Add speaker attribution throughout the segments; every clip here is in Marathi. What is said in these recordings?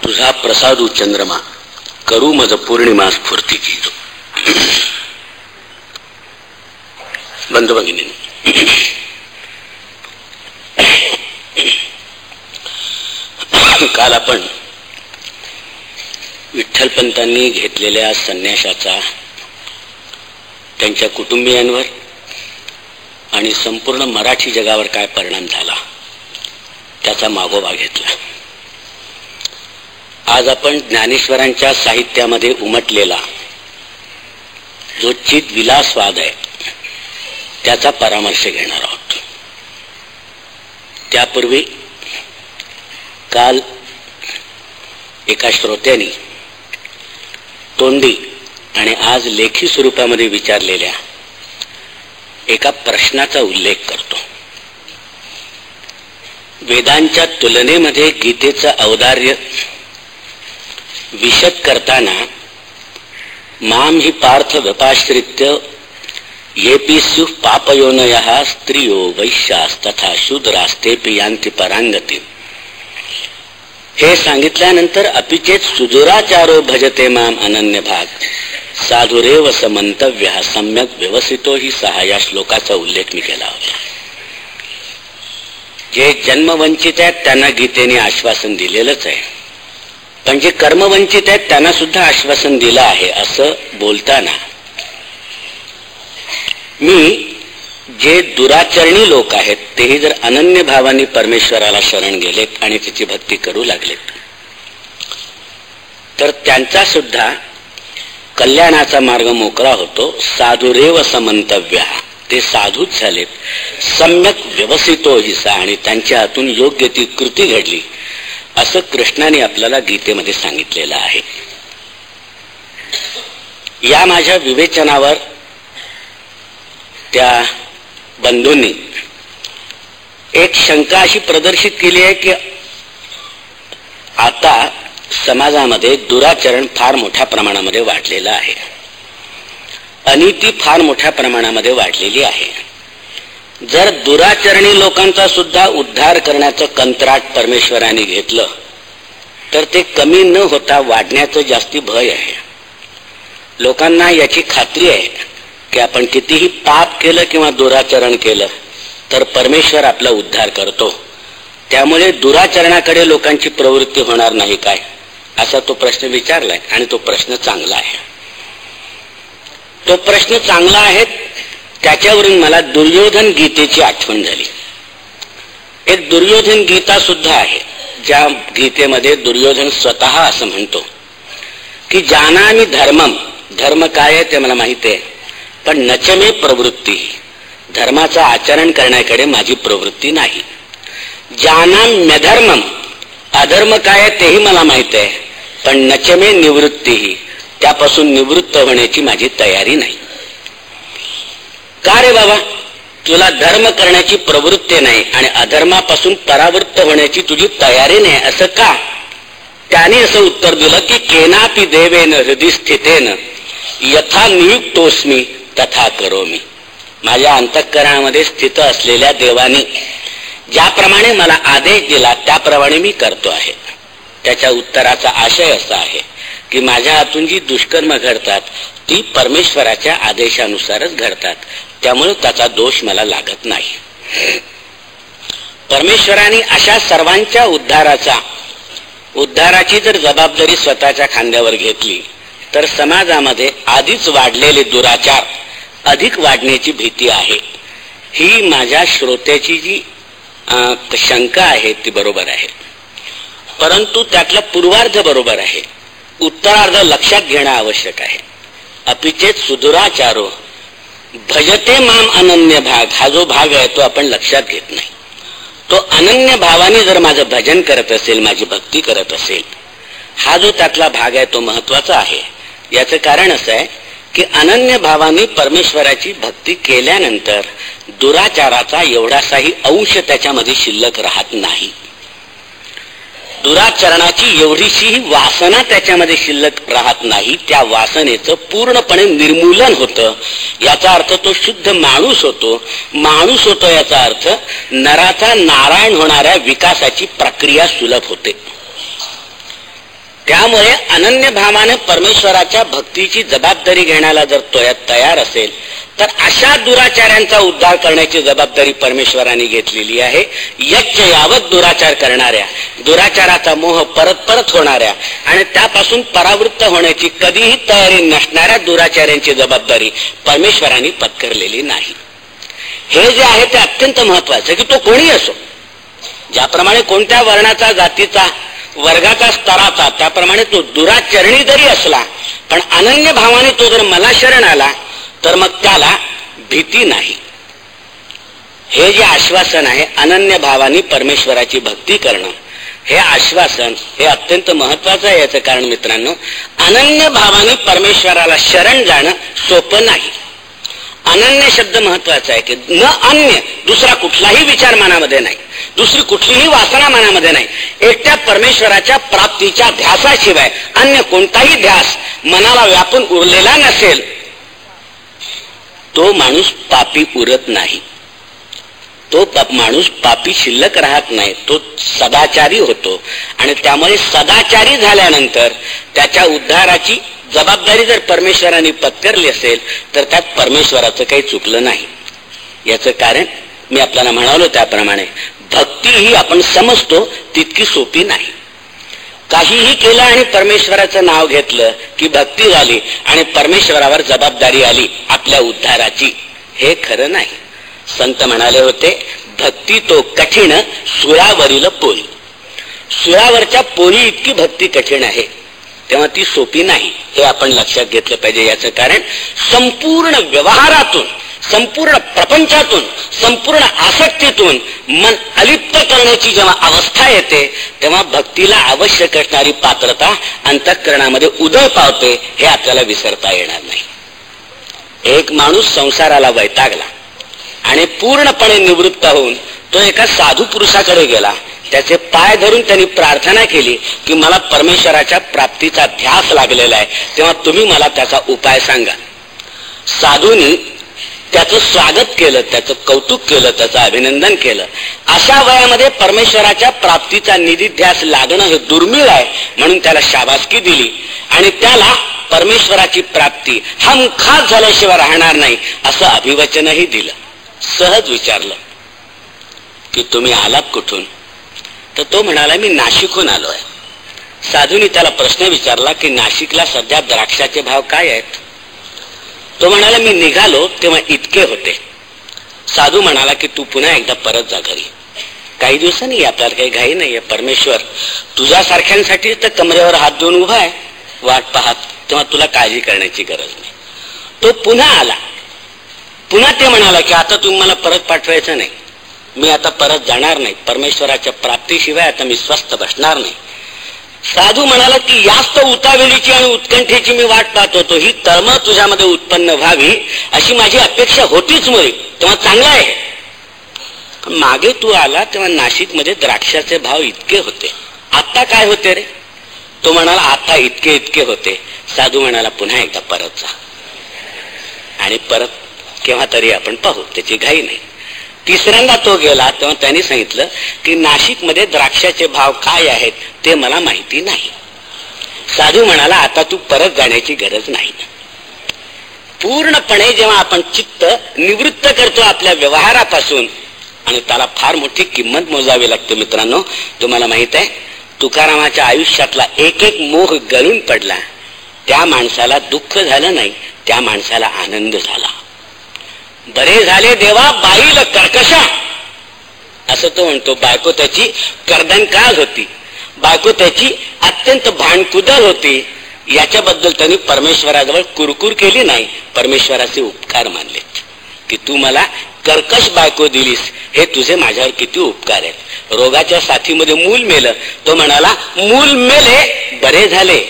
Speaker 1: तुझा प्रसादू चंद्रमा करू मज पौर्णिमा स्फूर्ती कीजो. बंधू भगिनी, काल आपण विठ्ठलपंतांनी घेतलेल्या संन्यासाचा त्यांच्या कुटुंबियांवर आणि संपूर्ण मराठी जगावर काय परिणाम झाला त्याचा मागोवा घेतला. आज आपण ज्ञानेश्वरांच्या साहित्यामध्ये उमटलेला जो चित विलासवाद आहे त्याचा परामर्श घेणार आहोत. त्यापूर्वी काल एका श्रोत्याने तोंडी आणि आज लेखी स्वरूपामध्ये विचारलेल्या एका प्रश्नाचा उल्लेख करतो. वेदांच्या तुलनेमध्ये गीतेचं औदार्य विशद करताना माम हि पार्थ व्यपाश्रित्य येपि स्युः पापयोनयः स्त्रियो वैश्यास्तथा शूद्रास्तेपि यान्ति परांगती हे सांगितल्यानंतर अपिचेत सुदुराचारो भजते माम अनन्य भाग साधुरेव समंतव्य सम्यक व्यवसितो ही सहा या श्लोकाचा उल्लेख मी केला होता. जे जन्मवंचित आहेत त्यांना गीतेने आश्वासन दिलेलंच आहे, पण जे कर्मवंचित आहेत त्यांना सुद्धा आश्वासन दिलं आहे. असं बोलताना मी जे दुराचरणी लोक आहेत तेही जर अनन्य भावाने परमेश्वराला शरण गेलेत आणि त्याची भक्ती करू लागलेत तर त्यांचा सुद्धा कल्याणाचा मार्ग मोकळा होतो. साधुरेव समंतव्य ते साधूच झालेत, सम्यक व्यवसितो हिसा आणि त्यांच्या हातून योग्य ती कृती घडली असं कृष्णाने आपल्याला गीतेमध्ये सांगितलेलं आहे. या माझ्या विवेचनावर त्या बंधूंनी एक शंका अशी प्रदर्शित केली आहे की आता समाजामध्ये दुराचरण फार मोठ्या प्रमाणामध्ये वाढलेलं आहे, अनिती फार मोठ्या प्रमाणामध्ये वाढलेली आहे. जर दुराचरणी लोकांचा सुद्धा उद्धार करण्याचं कंत्राट परमेश्वराने घेतलं तर ते कमी न होता वाढण्याचं जास्ती भय आहे. लोकांना याची खात्री आहे की आपण कितीही पाप केलं किंवा दुराचरण केलं तर परमेश्वर आपला उद्धार करतो. त्यामुळे दुराचरणाकडे लोकांची प्रवृत्ती होणार नाही काय, असा तो प्रश्न विचारलाय आणि तो प्रश्न चांगला आहे. तो प्रश्न चांगला आहे. त्याच्यावरून मला दुर्योधन गीतेची आठवण झाली. एक दुर्योधन गीता सुद्धा आहे ज्या गीतेमध्ये दुर्योधन स्वतः असं म्हणतो की जानामि धर्मम, धर्म काय आहे ते मला माहिती आहे, पण नचमे प्रवृत्ती, धर्माचं आचरण करण्याकडे माझी प्रवृत्ती नाही. जानाम्यधर्मम, अधर्म काय आहे तेही मला माहिती आहे, पण नचमे निवृत्ती, त्यापासून निवृत्त होण्याची माझी तयारी नाही. का रे बाबा, तुला धर्म करण्याची प्रवृत्ती नाही आणि अधर्मापासून परावृत्त होण्याची तुझी तयारी नाही, असं का? त्याने असं उत्तर दिलं की केनापि देवेन हृदय स्थितेन यथा नियुक्तोस्मी तथा करोमी. माझ्या अंतःकरणामध्ये स्थित असलेल्या देवाने ज्याप्रमाणे मला आदेश दिला त्याप्रमाणे मी करतो आहे. त्याच्या उत्तराचा आशय असा आहे की माझ्या हातून जी दुष्कर्म घडतात ती परमेश्वराच्या आदेशानुसारच घडतात, त्यामुळे त्याचा दोष मला लागत नाही. परमेश्वराने अशा सर्वांच्या उद्धाराची जर जबाबदारी स्वतःच्या खांद्यावर घेतली तर समाजामध्ये आधीच वाढलेले दुराचार अधिक वाढण्याची भीती आहे. ही माझ्या श्रोत्याची जी शंका आहे ती बरोबर आहे, परंतु त्यातला पूर्वार्ध बरोबर आहे. उत्तरार्ध लक्षात घेणं आवश्यक आहे. अपिचेत सुदुराचारो भजते माम अनन्य भाग, हा जो भाग आहे तो आपण लक्षात घेत नाही. तो अनन्य भावाने जर माझं भजन करत असेल, माझी भक्ती करत असेल, हा जो त्यातला भाग आहे तो महत्वाचा आहे. याचं कारण असं आहे की अनन्य भावाने परमेश्वराची भक्ती केल्यानंतर दुराचाराचा एवढासाही अंश त्याच्यामध्ये शिल्लक राहत नाही. दुराचरणाची एवढीशीही वासना त्याच्यामध्ये शिल्लक राहत नाही. त्या वासनेचं पूर्णपणे निर्मूलन होतं. याचा अर्थ तो शुद्ध माणूस होतो. माणूस होतो याचा अर्थ नराचा नारायण होणाऱ्या विकासाची प्रक्रिया सुलभ होते. त्यामुळे अनन्य भावाने परमेश्वराच्या भक्तीची जबाबदारी घेण्याला जर तो तयार असेल तर अशा दुराचार्यांचा उद्धार करण्याची जबाबदारी परमेश्वराने घेतलेली आहे. यच्च यावत दुराचार करणाऱ्या, दुराचाराचा मोह परत परत होणाऱ्या आणि त्यापासून परावृत्त होण्याची कधीही तयारी नसणाऱ्या दुराचार्यांची जबाबदारी परमेश्वराने पत्करलेली नाही. हे जे आहे ते अत्यंत महत्वाचं की तो कोणी असो, ज्याप्रमाणे कोणत्या वर्णाचा, जातीचा, वर्गाचा, स्तराचा, त्याप्रमाणे तो दुराचरणी जरी असला पण अनन्य भावाने तो जर मला शरण आला तर मग त्याला भीती नाही. हे जे आश्वासन आहे अनन्य भावाने परमेश्वराची भक्ती करणं, हे आश्वासन हे अत्यंत महत्वाचं आहे. याचं कारण मित्रांनो, अनन्य भावाने परमेश्वराला शरण जाणं सोपं नाही. अनन्य शब्द महत्वाचा आहे की न अन्य, दुसरा कुठलाही विचार मनामध्ये नाही, दुसरी कुठलीही वासना मनामध्ये नाही. एकट्या परमेश्वराच्या प्राप्तीच्या ध्यासाशिवाय अन्य कोणताही ध्यास मनाला व्यापून उरलेला नसेल तो माणूस पापी उरत नाही. तो माणूस पापी शिल्लक राहत नाही, तो सदाचारी होतो. आणि त्यामुळे सदाचारी झाल्यानंतर त्याच्या उद्धाराची जबाबदारी जर परमेश्वराने पत्करली असेल तर त्यात परमेश्वराचं काही चुकलं नाही. याचं कारण मी आपल्याला म्हणालो त्याप्रमाणे भक्ती ही आपण समजतो तितकी सोपी नाही. काहीही केलं आणि परमेश्वराचं नाव घेतलं की भक्ती झाली आणि परमेश्वरावर जबाबदारी आली आपल्या उद्धाराची, हे खरं नाही. संत म्हणाले होते, भक्ती तो कठीण सुळावरील पोळी. सुळावरच्या पोळी इतकी भक्ती कठीण आहे तेव्हा ती सोपी नाही, हे आपण लक्षात घेतलं पाहिजे. याचं कारण संपूर्ण व्यवहारातून, संपूर्ण प्रपंचातून, संपूर्ण आसक्तीतून मन अलिप्त करण्याची जेव्हा अवस्था येते तेव्हा भक्तीला आवश्यक असणारी पात्रता अंतःकरणामध्ये उदय पावते, हे आपल्याला विसरता येणार नाही. एक माणूस संसाराला वैतागला आणि पूर्णपणे निवृत्त होऊन तो एका साधू पुरुषाकडे गेला. त्याचे पाय धरून त्यांनी प्रार्थना केली की मला परमेश्वराच्या प्राप्तीचा ध्यास लागलेला आहे, तेव्हा तुम्ही मला त्याचा उपाय सांगा. साधूंनी त्याचं स्वागत केलं, त्याचं कौतुक केलं, त्याचं अभिनंदन केलं. अशा वयामध्ये परमेश्वराच्या प्राप्तीचा निधिध्यास लागणं हे दुर्मिळ आहे म्हणून त्याला शाबासकी दिली आणि त्याला परमेश्वराची प्राप्ती हमखास झाल्याशिवाय राहणार नाही असं अभिवचनही दिलं. सहज विचारलं की तुम्ही आलात कुठून? तर तो म्हणाला मी नाशिकहून आलो आहे. साधूंनी त्याला प्रश्न विचारला की नाशिकला सध्या द्राक्षाचे भाव काय आहेत? तो म्हणाला मी निघालो तेव्हा इतके होते. साधू म्हणाला की तू पुन्हा एकदा परत जा घरी, काही दिवसांनी, आपल्याला काही घाई नाहीये. परमेश्वर तुझ्यासारख्यांसाठी तर कमरेवर हात देऊन उभा आहे वाट पाहत, तेव्हा तुला काळजी करण्याची गरज नाही. तो पुन्हा आला. पुन्हा ते म्हणाला की आता तुम्ही मला परत पाठवायचं नाही, मी आता परत जाणार नाही, परमेश्वराच्या प्राप्तीशिवाय आता मी स्वस्थ बसणार नाही. साधू म्हणाला की जास्त उतावळीची आणि उत्कंठेची मी वाट पाहत होतो, ही तळमळ तुझ्यामध्ये उत्पन्न व्हावी अशी माझी अपेक्षा होतीच मुळे, तेव्हा चांगला आहे. मागे तू आला तेव्हा नाशिकमध्ये द्राक्षाचे भाव इतके होते, आता काय होते रे? तो म्हणाला आता इतके इतके होते. साधू म्हणाला पुन्हा एकदा परत जा आणि परत केव्हा तरी आपण पाहू, त्याची घाई नाही. तिसऱ्यांदा तो गेला तेव्हा त्यांनी सांगितलं की नाशिकमध्ये द्राक्षाचे भाव काय आहेत ते मला माहिती नाही. साधू म्हणाला आता तू परत जाण्याची गरज नाही. पूर्णपणे जेव्हा आपण चित्त निवृत्त करतो आपल्या व्यवहारापासून आणि त्याला फार मोठी किंमत मोजावी लागते. मित्रांनो, तुम्हाला माहित आहे तुकारामाच्या आयुष्यातला एक एक मोह गळून पडला, त्या माणसाला दुःख झालं नाही, त्या माणसाला आनंद झाला. बरे झाले देवा बाईल कर्कशा असं तो म्हणतो. बायको त्याची कर्दनकाज होती, बायको त्याची अत्यंत भांडकुदळ होती. याच्याबद्दल त्यांनी परमेश्वराजवळ कुरकुर केली नाही, परमेश्वराचे उपकार मानले की तू मला कर्कश बायको दिलीस, हे तुझे माझ्यावर किती उपकार आहेत. रोगाच्या साथीमध्ये मूल मेलं, तो म्हणाला मूल मेले बरे झाले.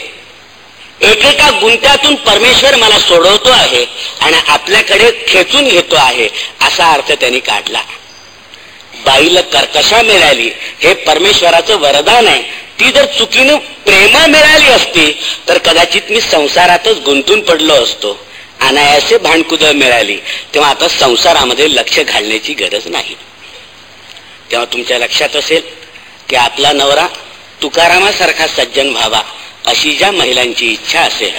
Speaker 1: एकेका गुंत्यातून परमेश्वर मला सोडवतो आहे आणि आपल्याकडे खेचून घेतो आहे असा अर्थ त्यांनी काढला. बाईला कर्कशा मिळाली हे परमेश्वराचं वरदान आहे. ती जर चुकीनं प्रेम मिळाली असती तर कदाचित मी संसारातच गुंतून पडलो असतो. अनायासे भांडकुदळ मिळाली तेव्हा आता संसारामध्ये लक्ष घालण्याची गरज नाही. तेव्हा तुमच्या लक्षात असेल की आपला नवरा तुकारामासारखा सज्जन व्हावा अशी ज्या महिलांची इच्छा असेल,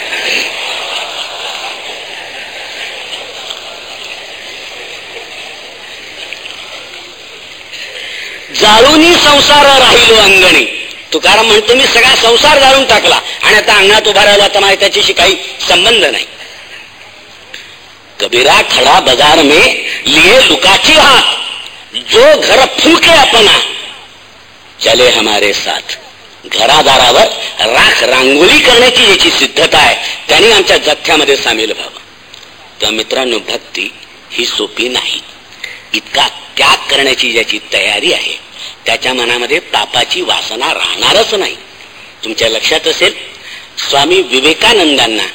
Speaker 1: जाळूनी संसार राहिलो अंगणी. तुकाराम म्हणतो मी सगळा संसार जाळून टाकला आणि आता अंगणात उभा राहिला, तर मला त्याच्याशी काही संबंध नाही. कबीरा खडा बाजार में लिए लुकाची हात, जो घर फुके अपना चले हमारे साथ. घरादारावर राख रांगोळी करण्याची ज्याची सिद्धता आहे त्याने आमच्या जथ्यामध्ये सामील व्हावं. तर मित्रांनो, भक्ती ही सोपी नाही. इतका त्याग करण्याची ज्याची तयारी आहे त्याच्या मनामध्ये पापाची वासना राहणारच नाही. तुमच्या लक्षात असेल, स्वामी विवेकानंदांना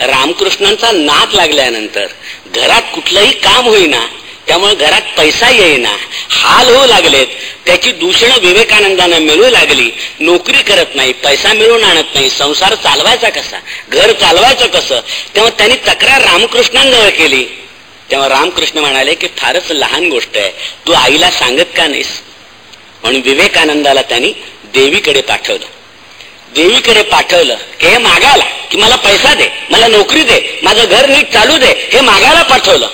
Speaker 1: रामकृष्णांचा नाद लागल्यानंतर घरात कुठलंही काम होईना, त्यामुळे घरात पैसा येईना, हाल होऊ लागलेत. त्याची दूषणं विवेकानंदांना मिळू लागली. नोकरी करत नाही, पैसा मिळवून आणत नाही, संसार चालवायचा कसा, घर चालवायचं कसं. तेव्हा त्यांनी तक्रार रामकृष्णांजवळ केली. तेव्हा रामकृष्ण म्हणाले की फारच लहान गोष्ट आहे, तू आईला सांगत का नाहीस. म्हणून विवेकानंदाला त्यांनी देवीकडे पाठवलं. देवीकडे पाठवलं की हे मागायला, की मला पैसा दे, मला नोकरी दे, माझं घर नीट चालू दे, हे मागायला पाठवलं.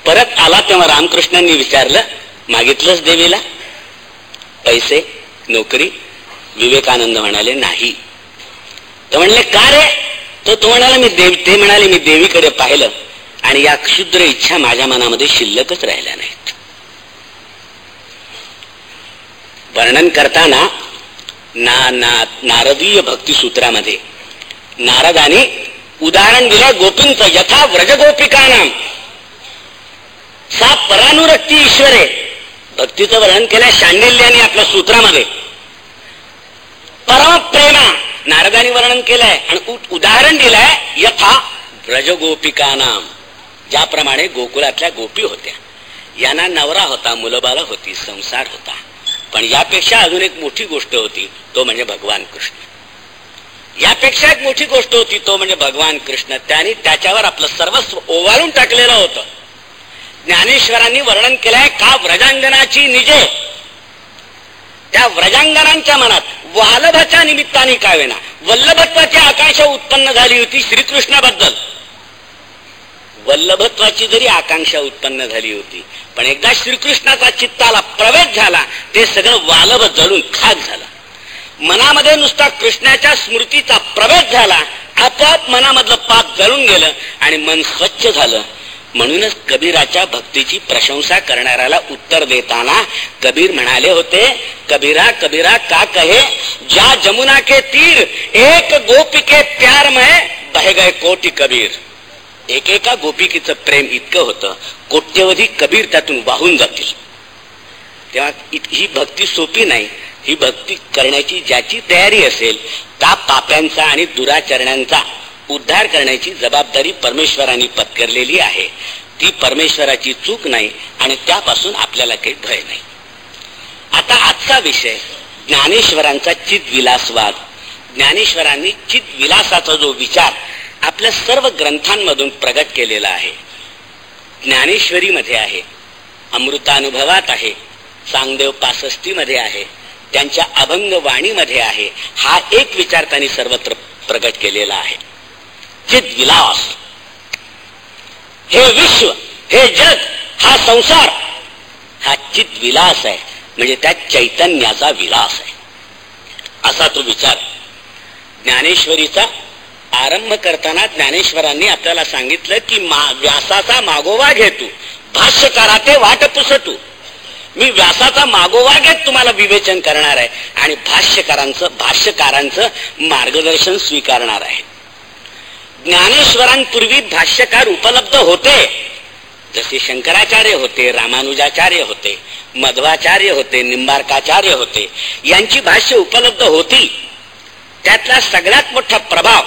Speaker 1: परत आला तेव्हा रामकृष्णांनी विचारलं, मागितलंच देवीला पैसे, नोकरी. विवेकानंद म्हणाले नाही. तर म्हणले का रे. तर तो म्हणाला ते म्हणाले मी देवीकडे पाहिलं आणि या क्षुद्र इच्छा माझ्या मनामध्ये शिल्लकच राहिल्या नाहीत. वर्णन करताना नारदीय भक्ती सूत्रामध्ये नारदाने उदाहरण दिलं गोपींचं. यथा व्रजगोपिकानाम सा परानुरक्ती ईश्वरे. भक्तीचं वर्णन केलंय शांडिल्याने आपल्या सूत्रामध्ये. परम प्रेमा नारदाने वर्णन केलंय आणि उदाहरण दिलंय यथा व्रजगोपिकानाम. ज्याप्रमाणे गोकुळातल्या गोपी होत्या, यांना नवरा होता, मुलबाला होती, संसार होता. पण यापेक्षा अजून एक मोठी गोष्ट होती, तो म्हणजे भगवान कृष्ण. यापेक्षा एक मोठी गोष्ट होती, तो म्हणजे भगवान कृष्ण. त्यांनी त्याच्यावर आपलं सर्वस्व ओवाळून टाकलेलं होतं. ज्ञानेश्वरांनी वर्णन केलंय का व्रजांगणाची निजे. त्या व्रजांगणांच्या मनात वालभाच्या निमित्ताने काय वेना वल्लभत्वाची आकांक्षा उत्पन्न झाली होती. श्रीकृष्णाबद्दल वल्लभत्वाची जरी आकांक्षा उत्पन्न झाली होती, पण एकदा श्रीकृष्णाचा चित्ताला प्रवेश झाला, ते सगळं वालभ जळून खाक झालं. मनामध्ये नुसता कृष्णाच्या स्मृतीचा प्रवेश झाला, आपोआप मनामधलं पाप जळून गेलं आणि मन स्वच्छ झालं. म्हणूनच कबीराच्या भक्तीची प्रशंसा करणाऱ्याला उत्तर देताना कबीर म्हणाले होते, कबीरा कबीरा का कहे ज्या जमुना के तीर एक गोपी के प्यार में बह गए कोटी कबीर. एकेका गोपिकेचं प्रेम इतकं होतं, कोट्यवधी कबीर त्यातून वाहून जातील. तेव्हा ही भक्ती सोपी नाही. ही भक्ती करण्याची ज्याची तयारी असेल त्या पाप्यांचा आणि दुराचरणांचा उद्धार करण्याची जबाबदारी परमेश्वरांनी पत्करलेली आहे. ती परमेश्वराची चूक नाही आणि त्यापासून आपल्याला काही भय नाही. आता आजचा विषय ज्ञानेश्वरांचा चित्तविलासवाद. ज्ञानेश्वरांनी चित्तविलासाचा जो विचार आपल्या सर्व ग्रंथांमधून प्रगट केलेला आहे, ज्ञानेश्वरी मध्ये आहे, अमृतानुभवात आहे, चांगदेव 65 मध्ये आहे, त्यांच्या अभंग वाणीमध्ये आहे. हा एक विचार त्यांनी सर्वत्र प्रगट केलेला आहे. चित्तविलास, हे विश्व, हे जग, हा संसार, हा चित्तविलास आहे. म्हणजे त्या चैतन्याचा विलास आहे, असा तो विचार. ज्ञानेश्वरीचा आरंभ करताना ज्ञानेश्वरांनी आपल्याला सांगितलं की व्यासाचा मागोवा घेतू, भाष्यकाराते वाट पुसतू. मी व्यासाचा मागोवा घेत तुम्हाला विवेचन करणार आहे आणि भाष्यकारांचं मार्गदर्शन स्वीकारणार आहे. ज्ञानेश्वरांपूर्वी भाष्यकार उपलब्ध होते, जसे शंकराचार्य होते, रामानुजाचार्य होते, मध्वाचार्य होते, निंबार्काचार्य होते. यांची भाष्य उपलब्ध होती. त्यातला सगळ्यात मोठा प्रभाव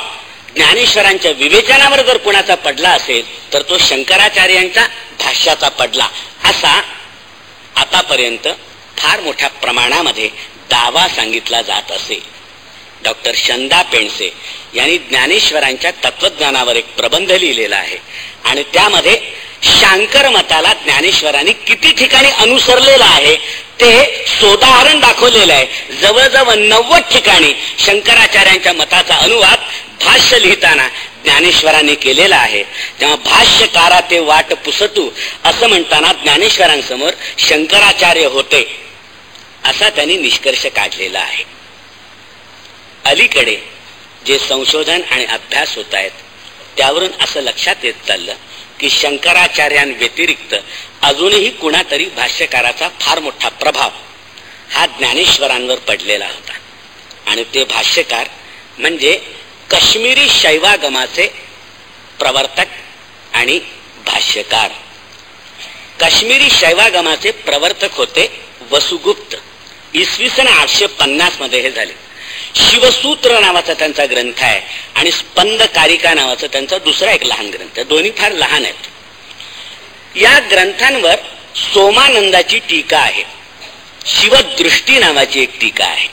Speaker 1: ज्ञानेश्वरांच्या विवेचनावर जर कोणाचा पडला असेल तर तो शंकराचार्यांच्या भाष्याचा पडला, असा आतापर्यंत फार मोठ्या प्रमाणामध्ये दावा सांगितला जात असे. डॉक्टर शंदा पेंडसे यांनी ज्ञानेश्वरांच्या तत्वज्ञानावर एक प्रबंध लिहिलेला आहे आणि त्यामध्ये शांकर मताला ज्ञानेश्वरांनी किती ठिकाणी अनुसरलेलं आहे ते सोदाहरण दाखवलेलं आहे. जवळजवळ 90 ठिकाणी शंकराचार्यांच्या मताचा अनुवाद भाष्य लिहिताना ज्ञानेश्वरांनी केलेला आहे. तेव्हा भाष्यकारा ते वाट पुसतू असं म्हणताना ज्ञानेश्वरांसमोर शंकराचार्य होते असा त्यांनी निष्कर्ष काढलेला आहे. अलीकडे जे संशोधन आणि अभ्यास होत आहेत त्यावरून असं लक्षात येत चाललं की शंकराचार्यांव्यतिरिक्त अजूनही कुणातरी भाष्यकाराचा फार मोठा प्रभाव हा ज्ञानेश्वरांवर पडलेला होता. आणि ते भाष्यकार म्हणजे काश्मीरी शैवागमाचे प्रवर्तक आणि भाष्यकार. काश्मीरी शैवागमाचे प्रवर्तक होते वसुगुप्त. इसवी सन 850 मध्ये हे झाले. शिवसूत्र नावाचा त्यांचा ग्रंथ आहे आणि स्पंद कारिका नावाचा त्यांचा दुसरा एक लहान ग्रंथ. दोन्ही फार लहान आहेत. या ग्रंथांवर सोमानंदाची टीका आहे. शिवदृष्टी नावाची एक टीका आहे.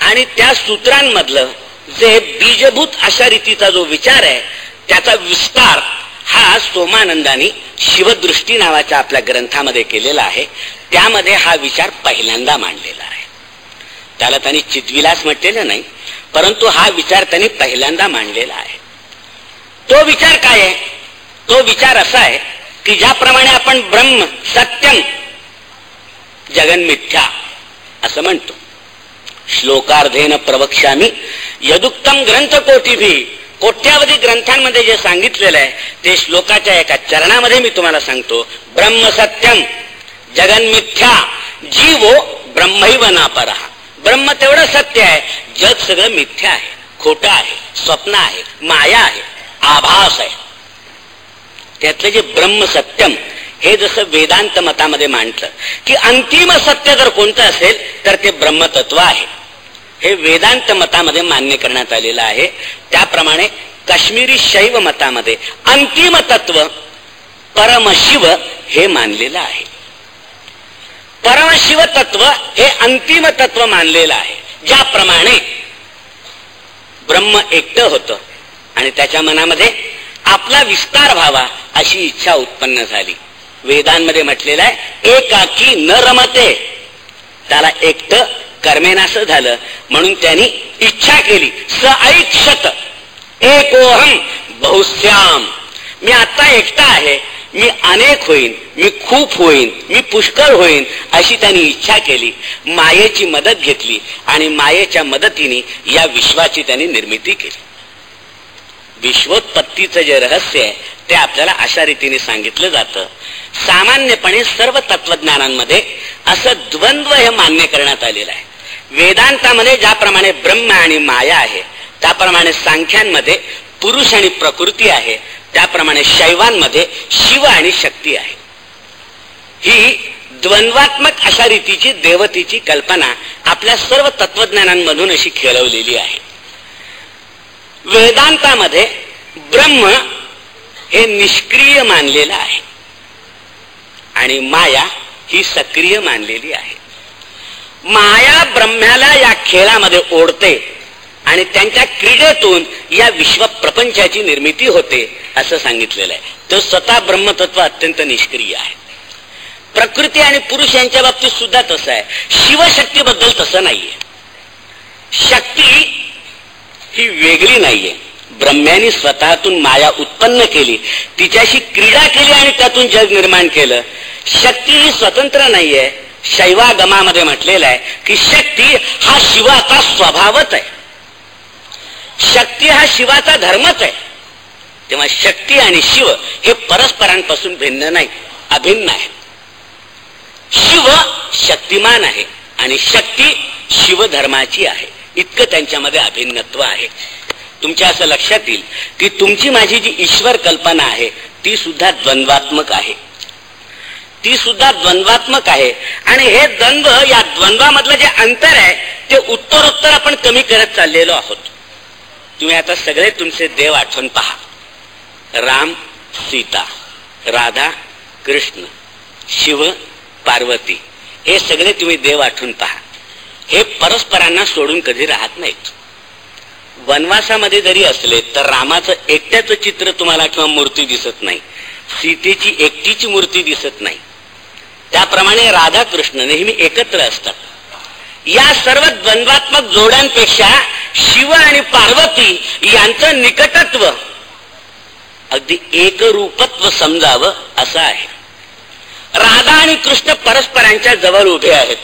Speaker 1: आणि त्या सूत्रांमधलं जे बीजभूत अशा रीतीचा जो विचार आहे त्याचा विस्तार हा सोमानंदानी शिवदृष्टी नावाच्या आपल्या ग्रंथामध्ये केलेला आहे. त्यामध्ये हा विचार पहिल्यांदा मांडलेला आहे. त्याला त्यांनी चिद्विलास म्हटलेलं नाही, परंतु हा विचार त्यांनी पहिल्यांदा मांडलेला आहे. तो विचार काय आहे? तो विचार असा आहे की ज्याप्रमाणे आपण ब्रह्म सत्यम जगन मिथ्या असं म्हणतो, श्लोकार्धेन प्रवक्ष्यामी यदुक्तम ग्रंथ कोटीभी, कोट्यावधी ग्रंथांमध्ये जे सांगितलेलं आहे ते श्लोकाच्या एका चरणामध्ये मी तुम्हाला सांगतो. ब्रह्म सत्यम जगन मिथ्या जीवो ब्रह्मैव नापरः. ब्रह्म तेवढं सत्य आहे, जग सगळं मिथ्या आहे, खोटं आहे, स्वप्न आहे, माया आहे, आभास आहे. त्यातलं जे ब्रह्म सत्यम हे जसं वेदांत मतामध्ये मांडलं की अंतिम सत्य जर कोणतं असेल तर ते ब्रह्मतत्व आहे. हे वेदांत मतामध्ये मान्य करण्यात आलेलं आहे. त्याप्रमाणे काश्मीरी शैव मतामध्ये अंतिम तत्व परमशिव हे मानलेलं आहे. परमशिव तत्व हे अंतिम तत्व मानलेलं आहे. ज्याप्रमाणे ब्रह्म एकटं होतं आणि त्याच्या मनामध्ये आपला विस्तार व्हावा अशी इच्छा उत्पन्न झाली. वेदांमध्ये म्हटलेलं आहे एकाकी न रमते. त्याला एकटं कर्मेनासं झालं म्हणून त्यांनी इच्छा केली. स ऐक्षत एकोहम बहुश्याम. मी आता एकटा आहे, मी अनेक होईन, मी खूप होईन, मी पुष्कळ होईन अशी त्यांनी इच्छा केली. मायेची मदत घेतली आणि मायेच्या मदतीने या विश्वाची त्यांनी निर्मिती केली. विश्वोत्पत्तीचं जे रहस्य आहे ते आपल्याला अशा रीतीने सांगितलं जातं. सामान्यपणे सर्व तत्वज्ञानांमध्ये असं द्वंद्व हे मान्य करण्यात आलेलं आहे. वेदांतामध्ये ज्याप्रमाणे ब्रह्म आणि माया आहे त्याप्रमाणे सांख्यांमध्ये पुरुष आणि प्रकृती आहे, त्याप्रमाणे शैवांमध्ये शिव आणि शक्ती आहे. ही द्वंद्वात्मक अशा रीतीची देवतेची कल्पना आपल्या सर्व तत्वज्ञानांमधून अशी खेळवलेली आहे. वेदांतामध्ये ब्रह्म हे निष्क्रिय मानलेलं आहे आणि माया ही सक्रिय मानलेली आहे. माया ब्रह्म्याला या खेळामध्ये ओढते आणि त्यांच्या क्रीडेतून या विश्व प्रपंचाची निर्मिती होते असं सांगितलेलं आहे. तर स्वतः ब्रह्मतत्व अत्यंत निष्क्रिय आहे. प्रकृती आणि पुरुष यांच्या बाबतीत सुद्धा तसं आहे. शिवशक्तीबद्दल तसं नाहीये. शक्ती ही वेगळी नाहीये. ब्रह्म्याने स्वतःतून माया उत्पन्न केली, तिच्याशी क्रीडा केली आणि त्यातून जग निर्माण केलं. शक्ती ही स्वतंत्र नाहीये. शैवागमामध्ये म्हटलेलं आहे की शक्ती हा शिवाचा स्वभावच आहे. शक्ती हा शिवाचा धर्मच आहे. तेव्हा शक्ती आणि शिव हे परस्परांपासून भिन्न नाही, अभिन्न आहे. शिव शक्तिमान आहे आणि शक्ती शिवधर्माची आहे. इतकं त्यांच्यामध्ये अभिन्नत्व आहे. तुमच्या असं लक्षात येईल की तुमची माझी जी ईश्वर कल्पना आहे ती सुद्धा द्वंद्वात्मक आहे. ती सुद्धा द्वंद्वात्मक आहे आणि हे द्वंद्व, या द्वंद्वामधलं जे अंतर आहे ते उत्तरोत्तर आपण कमी करत चाललेलो आहोत. तुम्ही आता सगळे तुमचे देव आठवण पहा. राम सीता, राधा कृष्ण, शिव पार्वती, हे सगळे तुम्ही देव आठवून पहा. हे परस्परांना सोडून कधी राहत नाहीत. वनवासामध्ये जरी असले तर रामाचं एकट्याचं चित्र तुम्हाला किंवा मूर्ती दिसत नाही, सीतेची एकटीची मूर्ती दिसत नाही. त्याप्रमाणे राधा कृष्ण नेहमी एकत्र असतात. या सर्व द्वंद्वात्मक जोड्यांपेक्षा शिव आणि पार्वती यांचं निकटत्व, अगदी एकरूपत्व समजावं असं आहे. राधा आणि कृष्ण परस्परांच्या जवळ उभे आहेत.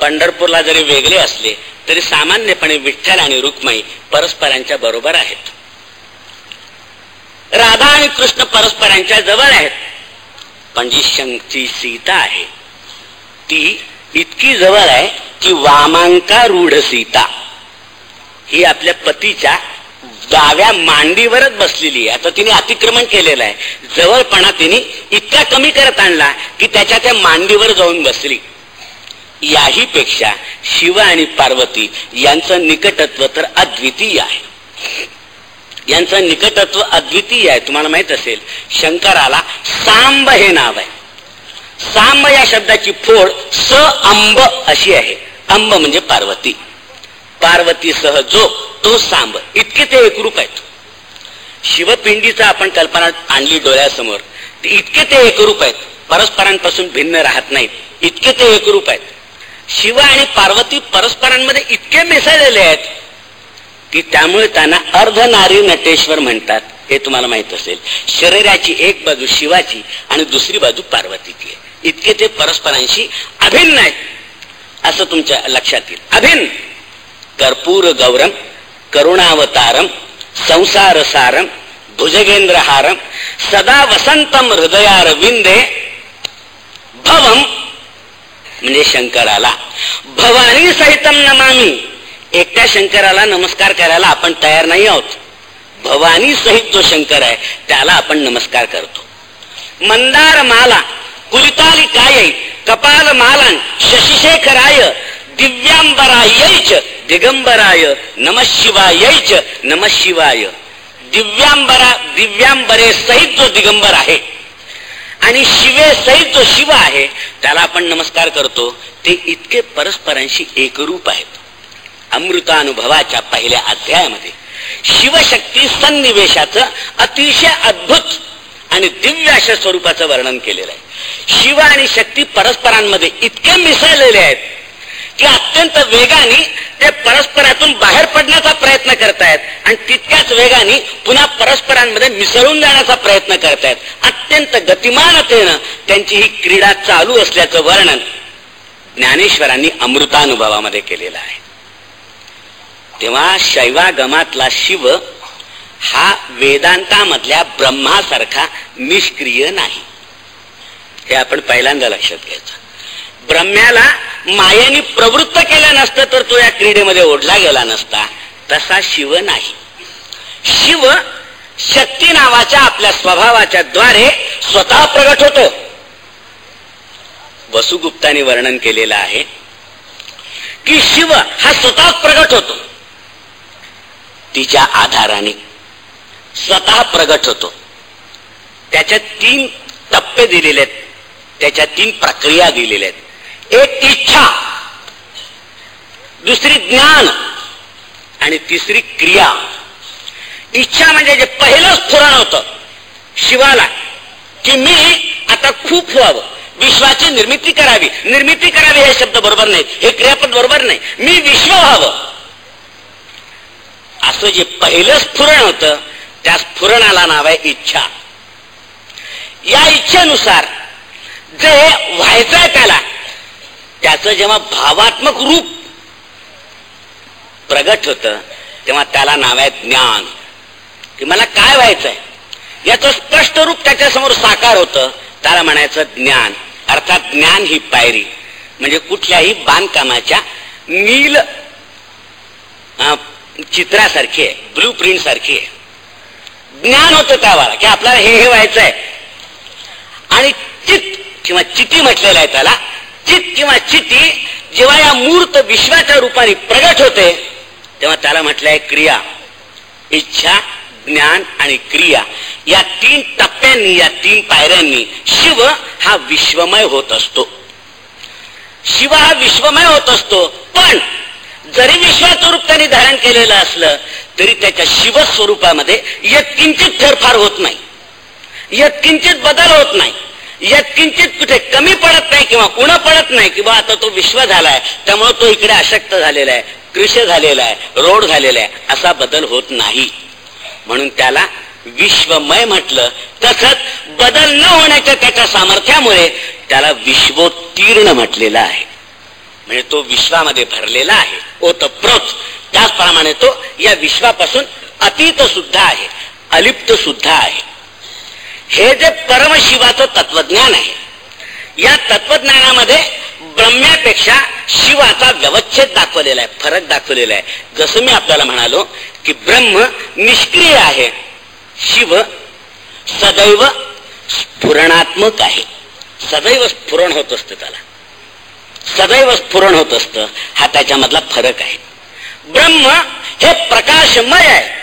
Speaker 1: पंढरपूरला जरी वेगळे असले तरी सामान्यपणे विठ्ठल आणि रुक्मिणी परस्परांच्या बरोबर आहेत. राधा आणि कृष्ण परस्परांच्या जवळ आहेत. पण जी सीता आहे ती इतकी जवळ आहे की वामांकारूढ सीता ही आपल्या पतीच्या डाव्या मांडीवरच बसलेली आहे. आता तिने अतिक्रमण केलेलं आहे. जवळपणा तिने इतका कमी करत आणला की त्याच्या त्या मांडीवर जाऊन बसली. याही पेक्षा शिव आणि पार्वती यांचं निकटत्व तर अद्वितीय आहे. यांचं निकटत्व अद्वितीय आहे. तुम्हाला माहित असेल शंकराला सांब हे नाव आहे. सांब या शब्दाची फोड स अंब अशी आहे. अंब म्हणजे पार्वती. पार्वती सह जो तो सांब, इतके ते एकरूप आहेत. शिवपिंडीचा आपण कल्पना आणली डोळ्यासमोर, इतके ते एकरूप आहेत. परस्परांपासून भिन्न राहत नाहीत, इतके ते एकरूप आहेत. शिव आणि पार्वती परस्परांमध्ये इतके मिसळलेले आहेत की त्यामुळे त्यांना अर्धनारी नटेश्वर म्हणतात. हे तुम्हाला माहित असेल. शरीराची एक बाजू शिवाची आणि दुसरी बाजू पार्वतीची आहे. इतके ते परस्परांशी अभिन्न आहेत असं तुमच्या लक्षात येईल. अभिन्न. कर्पूर गौरम करुणावतारम संसारसारम भुजगेंद्रहारम सदा वसंतम हृदयारविंदे भवम म्हणजे शंकराला भवानी सहितम नमामी. एकट्या शंकराला नमस्कार करायला आपण तयार नाही आहोत. भवानी सहित जो शंकर आहे त्याला आपण नमस्कार करतो. मंदार माला कुलिताली काय कपाल मालान शशिशेखराय दिव्यांबरायच दिगंबराय नमः शिवायच नमः शिवाय. दिव्यांबरे सहित जो दिगंबर आहे आणि शिवे सहित जो शिव आहे त्याला आपण नमस्कार करतो. ते इतके परस्परांशी एकरूप आहेत. अमृतानुभवाच्या पहिल्या अध्यायामध्ये शिवशक्ती सन्निवेशाचं अतिशय अद्भुत आणि दिव्य अशा स्वरूपाचं वर्णन केलेलं आहे. शिव आणि शक्ती परस्परांमध्ये इतके मिसळलेले आहेत की अत्यंत वेगाने ते परस्परातून बाहेर पडण्याचा प्रयत्न करतायत आणि तितक्याच वेगाने पुन्हा परस्परांमध्ये मिसळून जाण्याचा प्रयत्न करतायत. अत्यंत गतिमानतेनं त्यांची ही क्रीडा चालू असल्याचं वर्णन ज्ञानेश्वरांनी अमृतानुभवामध्ये केलेलं आहे. तेव्हा शैवागमातला शिव हा वेदांतामधल्या ब्रह्मासारखा निष्क्रिय नाही. हे आपण पहिल्यांदा लक्षात घ्यायचं. ब्रह्म्याला मायेने प्रवृत्त केलं नसतं तर तो या क्रीडेमध्ये ओढला गेला नसता. तसा शिव नाही. शिव शक्ती नावाच्या आपल्या स्वभावाच्या द्वारे स्वतः प्रगट होतो. वसुगुप्ताने वर्णन केलेलं आहे की शिव हा स्वतः प्रगट होतो. तिच्या आधाराने स्वतः प्रगट होतो. त्याच्यात 3 टप्पे दिलेले आहेत. त्याच्या 3 प्रक्रिया दिलेल्या आहेत. एक इच्छा, दुसरी ज्ञान आणि तिसरी क्रिया. इच्छा म्हणजे जे पहिलं स्फुरण होतं शिवाला की मी आता खूप व्हावं, विश्वाची निर्मिती करावी. निर्मिती करावी हे शब्द बरोबर नाही, हे क्रियापद बरोबर नाही. मी विश्व व्हावं असं जे पहिलं स्फुरण होतं त्या स्फुरणाला नाव आहे इच्छा. या इच्छेनुसार जे व्हायचंय त्याचं जेव्हा भावात्मक रूप प्रगट होतं तेव्हा त्याला नाव आहे ज्ञान. की मला काय व्हायचंय याचं स्पष्ट रूप त्याच्या समोर साकार होतं त्याला म्हणायचं ज्ञान. अर्थात ज्ञान ही पायरी म्हणजे कुठल्याही बांधकामाच्या नील चित्रासारखी आहे, ब्लू प्रिंट सारखी आहे. ज्ञान होतं त्यावेळेला की आपल्याला हे व्हायचंय. आणि चित किंवा चिती म्हटलेलं आहे त्याला. चित किंवा चिती जेव्हा या मूर्त विश्वाच्या रूपाने प्रगट होते तेव्हा त्याला म्हटलंय क्रिया. इच्छा, ज्ञान आणि क्रिया या 3 टप्प्यांनी, या 3 पायऱ्यांनी शिव हा विश्वमय होत असतो. शिव हा विश्वमय होत असतो. पण जरी विश्वाचं रूप त्यांनी धारण केलेलं असलं तरी त्याच्या शिवस्वरूपामध्ये किंचित फेरफार होत नाही. यत्किंचित बदल होत नाही, यत्किंचित कुठे कमी पडत नाही किंवा उणं पडत नाही की बा आता तो विश्व झालाय त्यामुळे तो इकडे अशक्त झालेला आहे, कृश झालेला आहे, रोड झालेला आहे, असा बदल होत नाही. म्हणून त्याला विश्वमय म्हटलं. तसंच बदल न होण्याच्या त्याच्या सामर्थ्यामुळे त्याला विश्वोत्तीर्ण म्हटलेलं आहे. म्हणजे तो विश्वामध्ये भरलेला आहे, ओतप्रोत. त्याचप्रमाणे तो या विश्वापासून अतीत सुद्धा आहे, अलिप्त सुद्धा आहे. हे जे परमशिवाचं तत्वज्ञान आहे, या तत्वज्ञानामध्ये ब्रह्म्यापेक्षा शिवाचा व्यवच्छेद दाखवलेला आहे, फरक दाखवलेला आहे. जसं मी आपल्याला म्हणालो की ब्रह्म निष्क्रिय आहे, शिव सदैव स्फुरणात्मक आहे. सदैव स्फुरण होत असतं, त्याला सदैव स्फुरण होत असतं. हा त्याच्यामधला फरक आहे. ब्रह्म हे प्रकाशमय आहे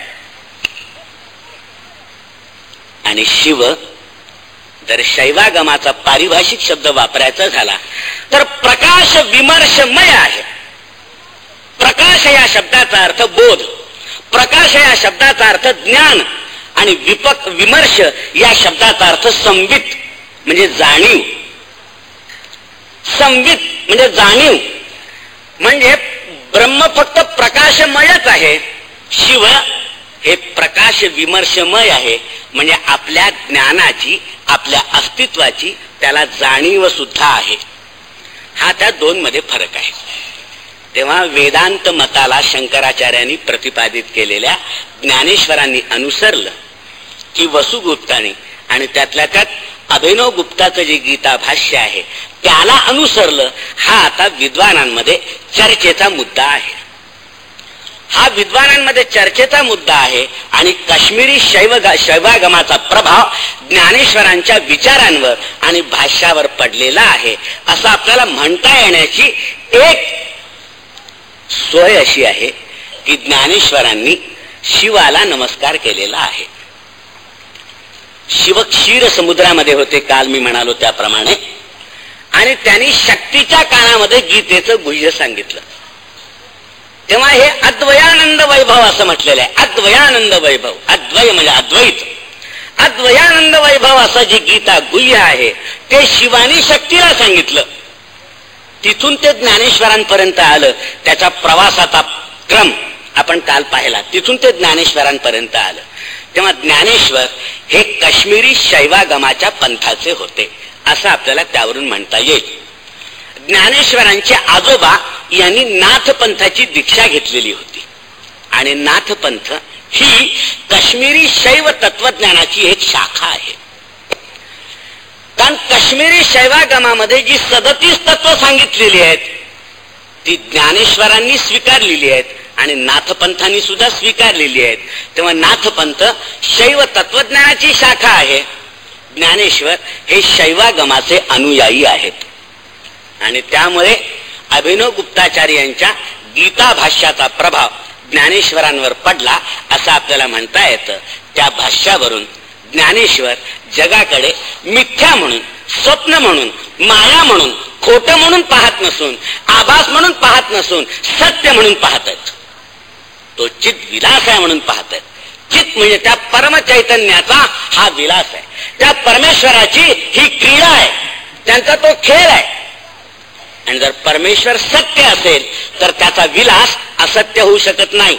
Speaker 1: आणि शिव जर शैवागमाचा पारिभाषिक शब्द वापरायचा झाला तर प्रकाश विमर्शमय आहे. प्रकाश या शब्दाचा अर्थ बोध, प्रकाश या शब्दाचा अर्थ ज्ञान आणि विमर्श या शब्दाचा अर्थ संवित म्हणजे जाणीव. संवित म्हणजे जाणीव. म्हणजे ब्रह्म फक्त प्रकाशमयच आहे, शिव हे प्रकाश विमर्शमय आहे. म्हणजे आपल्या ज्ञानाची, आपल्या अस्तित्वाची त्याला जाणीव सुद्धा आहे. हा त्या दोन मध्ये फरक आहे. तेव्हा वेदांत मताला शंकराचार्यांनी प्रतिपादित केलेल्या ज्ञानेश्वरांनी अनुसरलं की वसुगुप्तानी, आणि त्यातल्या त्यात अभिनव गुप्ताचं जे गीता भाष्य आहे त्याला अनुसरलं. हा आता विद्वानांमध्ये चर्चेचा मुद्दा आहे. हा विद्वानांमध्ये चर्चेचा मुद्दा आहे आणि काश्मीरी शैवागमाचा प्रभाव ज्ञानेश्वरांच्या विचारांवर आणि भाष्यावर पडलेला आहे असं आपल्याला म्हणता येण्याची एक सोय अशी आहे की ज्ञानेश्वरांनी शिवाला नमस्कार केलेला आहे. शिव क्षीर समुद्रामध्ये होते, काल मी म्हणालो त्याप्रमाणे, आणि त्यांनी शक्तीच्या कानामध्ये गीतेचं गुह्य सांगितलं. तेव्हा हे अद्वयानंद वैभव असं म्हटलेलं आहे. अद्वयानंद वैभव, अद्वय म्हणजे अद्वैत, अद्वयानंद वैभव असं जे गीता गुह्य आहे ते शिवानी शक्तीला सांगितलं. तिथून ते ज्ञानेश्वरांपर्यंत आलं. त्याचा प्रवासाचा क्रम आपण काल पाहिला. तिथून ते ज्ञानेश्वरांपर्यंत आलं. तेव्हा ज्ञानेश्वर हे काश्मीरी शैवागमाच्या पंथाचे होते असं आपल्याला त्यावरून म्हणता येईल. ज्ञानेश्वरांचे आजोबा यांनी नाथ पंथाची दीक्षा घेतलेली होती आणि नाथ पंथ ही काश्मीरी शैव तत्वज्ञानाची एक शाखा आहे. कारण काश्मीरी शैवागमामध्ये जी 37 तत्व सांगितलेली आहेत ती ज्ञानेश्वरांनी स्वीकारलेली आहेत आणि नाथपंथांनी सुद्धा स्वीकारलेली आहेत. तेव्हा नाथपंथ शैव तत्वज्ञानाची शाखा आहे. ज्ञानेश्वर हे शैवागमाचे अनुयायी आहेत आणि त्यामुळे अभिनव गुप्ताचार्यांच्या गीता भाष्याचा प्रभाव ज्ञानेश्वरांवर पडला असं आपल्याला म्हणता येतं. त्या भाष्यावरून ज्ञानेश्वर जगाकडे मिथ्या म्हणून, स्वप्न म्हणून, माया म्हणून, खोट म्हणून पाहत नसून, आभास म्हणून पाहत नसून सत्य म्हणून पाहत आहेत. तो चित विलास आहे म्हणून पाहत आहेत. चित म्हणजे त्या परमचैतन्याचा हा विलास आहे. त्या परमेश्वराची ही क्रीडा आहे, त्यांचा तो खेळ आहे. आणि जर परमेश्वर सत्य असेल तर त्याचा विलास असत्य होऊ शकत नाही.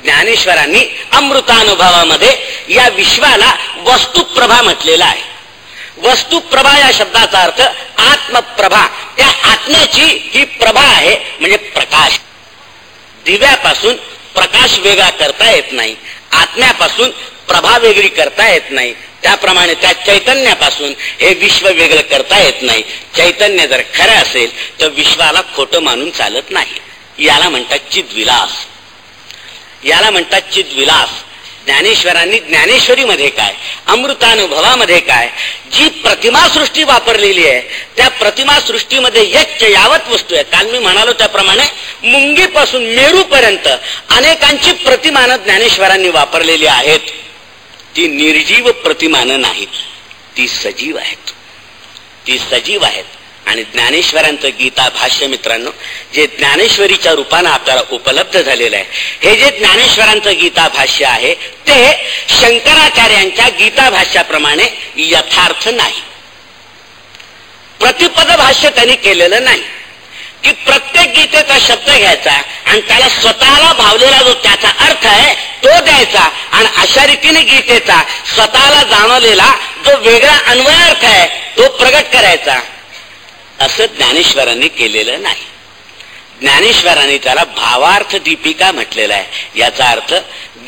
Speaker 1: ज्ञानेश्वरांनी अमृतानुभवामध्ये या विश्वाला वस्तुप्रभा म्हटलेला आहे. वस्तुप्रभा या शब्दाचा अर्थ आत्मप्रभा. त्या आत्म्याची ही प्रभा आहे म्हणजे प्रकाश. दिव्यापासून प्रकाश वेगळा करता येत नाही, आत्म्यापासून प्रभा वेगळी करता येत नाही. त्याप्रमाणे त्या चैतन्यापासून हे विश्व वेगळं करता येत नाही. चैतन्य जर खरं असेल तर विश्वाला खोटं मानून चालत नाही. याला म्हणतात चिद्विलास, याला म्हणतात चिद्विलास. ज्ञानेश्वरांनी ज्ञानेश्वरीमध्ये काय, अमृतानुभवामध्ये काय, जी प्रतिमासृष्टी वापरलेली आहे त्या प्रतिमासृष्टीमध्ये यच्च यावत वस्तू आहे. काल मी म्हणालो त्याप्रमाणे मुंगीपासून मेरूपर्यंत अनेकांची प्रतिमानं ज्ञानेश्वरांनी वापरलेली आहेत. ती निर्जीव प्रतिमानं नाहीत, ती सजीव आहेत. ती सजीव आहेत. आणि ज्ञानेश्वरांचं गीता भाष्य मित्रांनो जे ज्ञानेश्वरीच्या रूपानं आपल्याला उपलब्ध झालेलं आहे, हे जे ज्ञानेश्वरांचं गीता भाष्य आहे ते शंकराचार्यांच्या गीता भाष्याप्रमाणे यथार्थ नाही. प्रतिपद भाष्य त्यांनी केलेलं नाही की प्रत्येक गीतेचा शब्द घ्यायचा आणि त्याला स्वतःला भावलेला जो त्याचा अर्थ आहे तो द्यायचा आणि अशा रीतीने गीतेचा स्वतःला जाणवलेला जो वेगळा अन्वयार्थ आहे तो प्रगट करायचा, असं ज्ञानेश्वरांनी केलेलं नाही. ज्ञानेश्वरांनी त्याला भावार्थ दीपिका म्हटलेला आहे. याचा अर्थ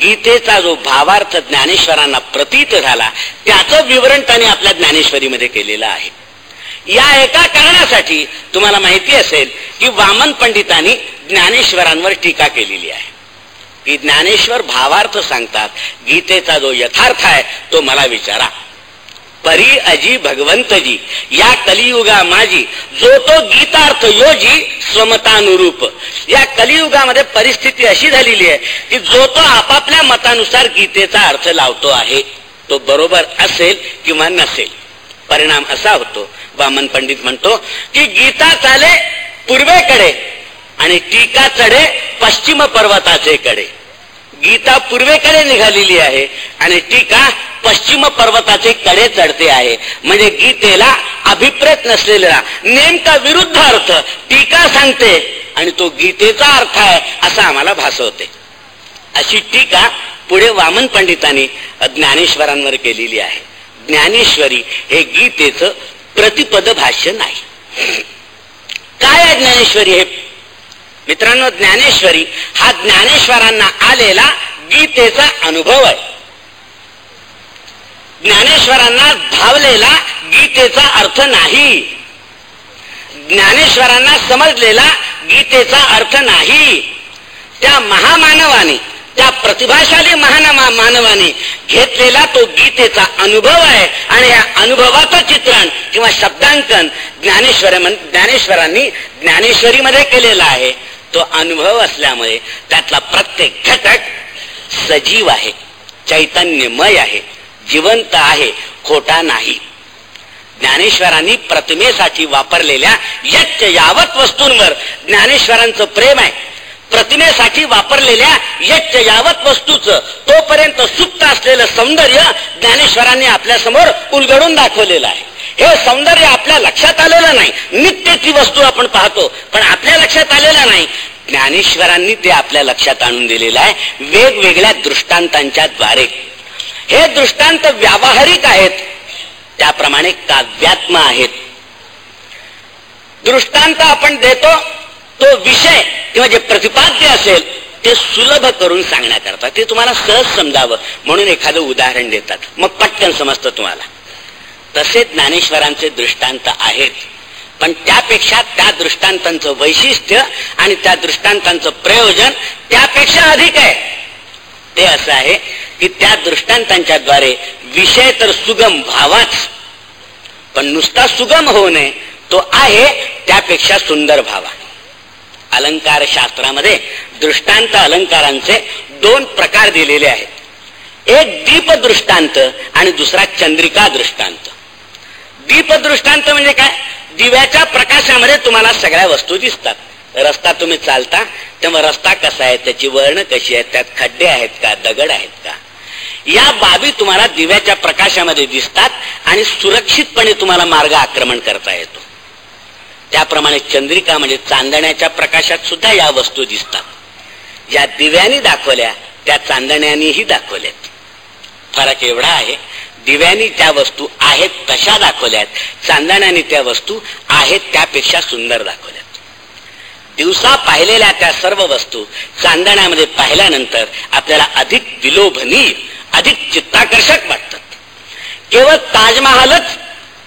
Speaker 1: गीतेचा जो भावार्थ ज्ञानेश्वरांना प्रतीत झाला त्याचं विवरण त्यांनी आपल्या ज्ञानेश्वरीमध्ये केलेलं आहे. या एका कारणासाठी तुम्हाला माहिती असेल की वामन पंडितांनी ज्ञानेश्वरांवर टीका केलेली आहे की ज्ञानेश्वर भावार्थ सांगतात, गीतेचा जो यथार्थ आहे तो मला विचारा. परी अजी भगवंतजी या कलियुगा माझी जो तो गीतार्थ योजी स्वमतानुरूप. या कलियुगामध्ये परिस्थिती अशी झालेली आहे की जो तो आपापल्या मतानुसार गीतेचा अर्थ लावतो आहे, तो बरोबर असेल किंवा नसेल. परिणाम असा होतो, वामन पंडित म्हणतो की गीता चाले पूर्वेकडे आणि टीका चढे पश्चिम पर्वताचे कडे. गीता पूर्वेकडे निघालेली आहे आणि टीका पश्चिम पर्वताचे कडे चढते आहे. म्हणजे गीतेला अभिप्रेत नसलेला नेमका विरुद्ध अर्थ टीका सांगते आणि तो गीतेचा अर्थ आहे असं आम्हाला भासवते. अशी टीका पुढे वामन पंडितांनी ज्ञानेश्वरांवर केलेली आहे. ज्ञानेश्वरी हे गीतेचं प्रतिपद भाष्य नाही. काय आहे ज्ञानेश्वरी? हे मित्रांनो, ज्ञानेश्वरी हा ज्ञानेश्वरांना आलेला गीतेचा अनुभव आहे. ज्ञानेश्वरांना भावलेला गीतेचा अर्थ नाही. ज्ञानेश्वरांना समजलेला गीतेचा अर्थ नाही. त्या महामानवाने, त्या प्रतिभाशाली मानवाने घेतलेला तो गीतेचा अनुभव आहे आणि या अनुभवाचं चित्रण किंवा शब्दांकन ज्ञानेश्वरांनी ज्ञानेश्वरीमध्ये केलेला आहे. तो अनुभव असल्यामुळे त्यातला प्रत्येक घटक सजीव आहे, चैतन्यमय आहे, जिवंत आहे, खोटा नाही. ज्ञानेश्वरांनी प्रतिमेसाठी वापरलेल्या यच्च यावत वस्तूंवर ज्ञानेश्वरांचं प्रेम आहे. प्रतिमेसाठी वापरलेल्या यच्च यावत वस्तूचं तोपर्यंत सुप्त असलेलं सौंदर्य ज्ञानेश्वरांनी आपल्या समोर उलगडून दाखवलेलं आहे. हे सौंदर्य आपल्या लक्षात आलेलं नाही. नित्य ती वस्तू आपण पाहतो पण आपल्या लक्षात आलेलं नाही. ज्ञानेश्वरांनी ते आपल्या लक्षात आणून दिलेलं आहे वेगवेगळ्या दृष्टांतांच्या द्वारे. हे दृष्टांत व्यावहारिक आहेत, त्याप्रमाणे काव्यात्म आहेत. दृष्टांत आपण देतो तो विषय किंवा जे प्रतिपाद्य असेल ते सुलभ करून सांगण्याकरता, ते तुम्हाला सहज समजावं म्हणून एखादं उदाहरण देतात, मग पटकन समजतं तुम्हाला. तसे ज्ञानेश्वरांचे दृष्टांत आहेत, पण त्यापेक्षा त्या दृष्टांतांचं वैशिष्ट्य आणि त्या दृष्टांतांचं प्रयोजन त्यापेक्षा अधिक आहे. ते असं आहे की त्या दृष्टांतांच्या द्वारे विषय तर सुगम व्हावाच, पण नुसता सुगम होऊ नये, तो आहे त्यापेक्षा सुंदर व्हावा. अलंकार शास्त्रामध्ये दृष्टांत अलंकारांचे दोन प्रकार दिलेले आहेत. एक दीप दृष्टांत आणि दुसरा चंद्रिका दृष्टांत. दीप दृष्टांत म्हणजे काय? दिव्याच्या प्रकाशामध्ये तुम्हाला सगळ्या वस्तू दिसतात. रस्ता तुम्ही चालता तेव्हा रस्ता कसा आहे, त्याची वर्ण कशी आहे, त्यात खड्डे आहेत का, दगड आहेत का, या बाबी तुम्हाला दिव्याच्या प्रकाशामध्ये दिसतात आणि सुरक्षितपणे तुम्हाला मार्ग आक्रमण करता येतो. त्याप्रमाणे चंद्रिका म्हणजे चांदण्याच्या प्रकाशात सुद्धा या वस्तू दिसतात. ज्या दिव्यानी दाखवल्या त्या चांदण्यानीही दाखवल्यात. फरक एवढा आहे, दिव्यानी त्या वस्तू आहेत तशा दाखवल्यात, चांदण्याने त्या वस्तू आहेत त्यापेक्षा सुंदर दाखवल्यात. दिवसा पाहिलेल्या त्या सर्व वस्तू चांदण्यामध्ये पाहिल्यानंतर आपल्याला अधिक विलोभनीय, अधिक चित्ताकर्षक वाटतात. केवळ ताजमहालच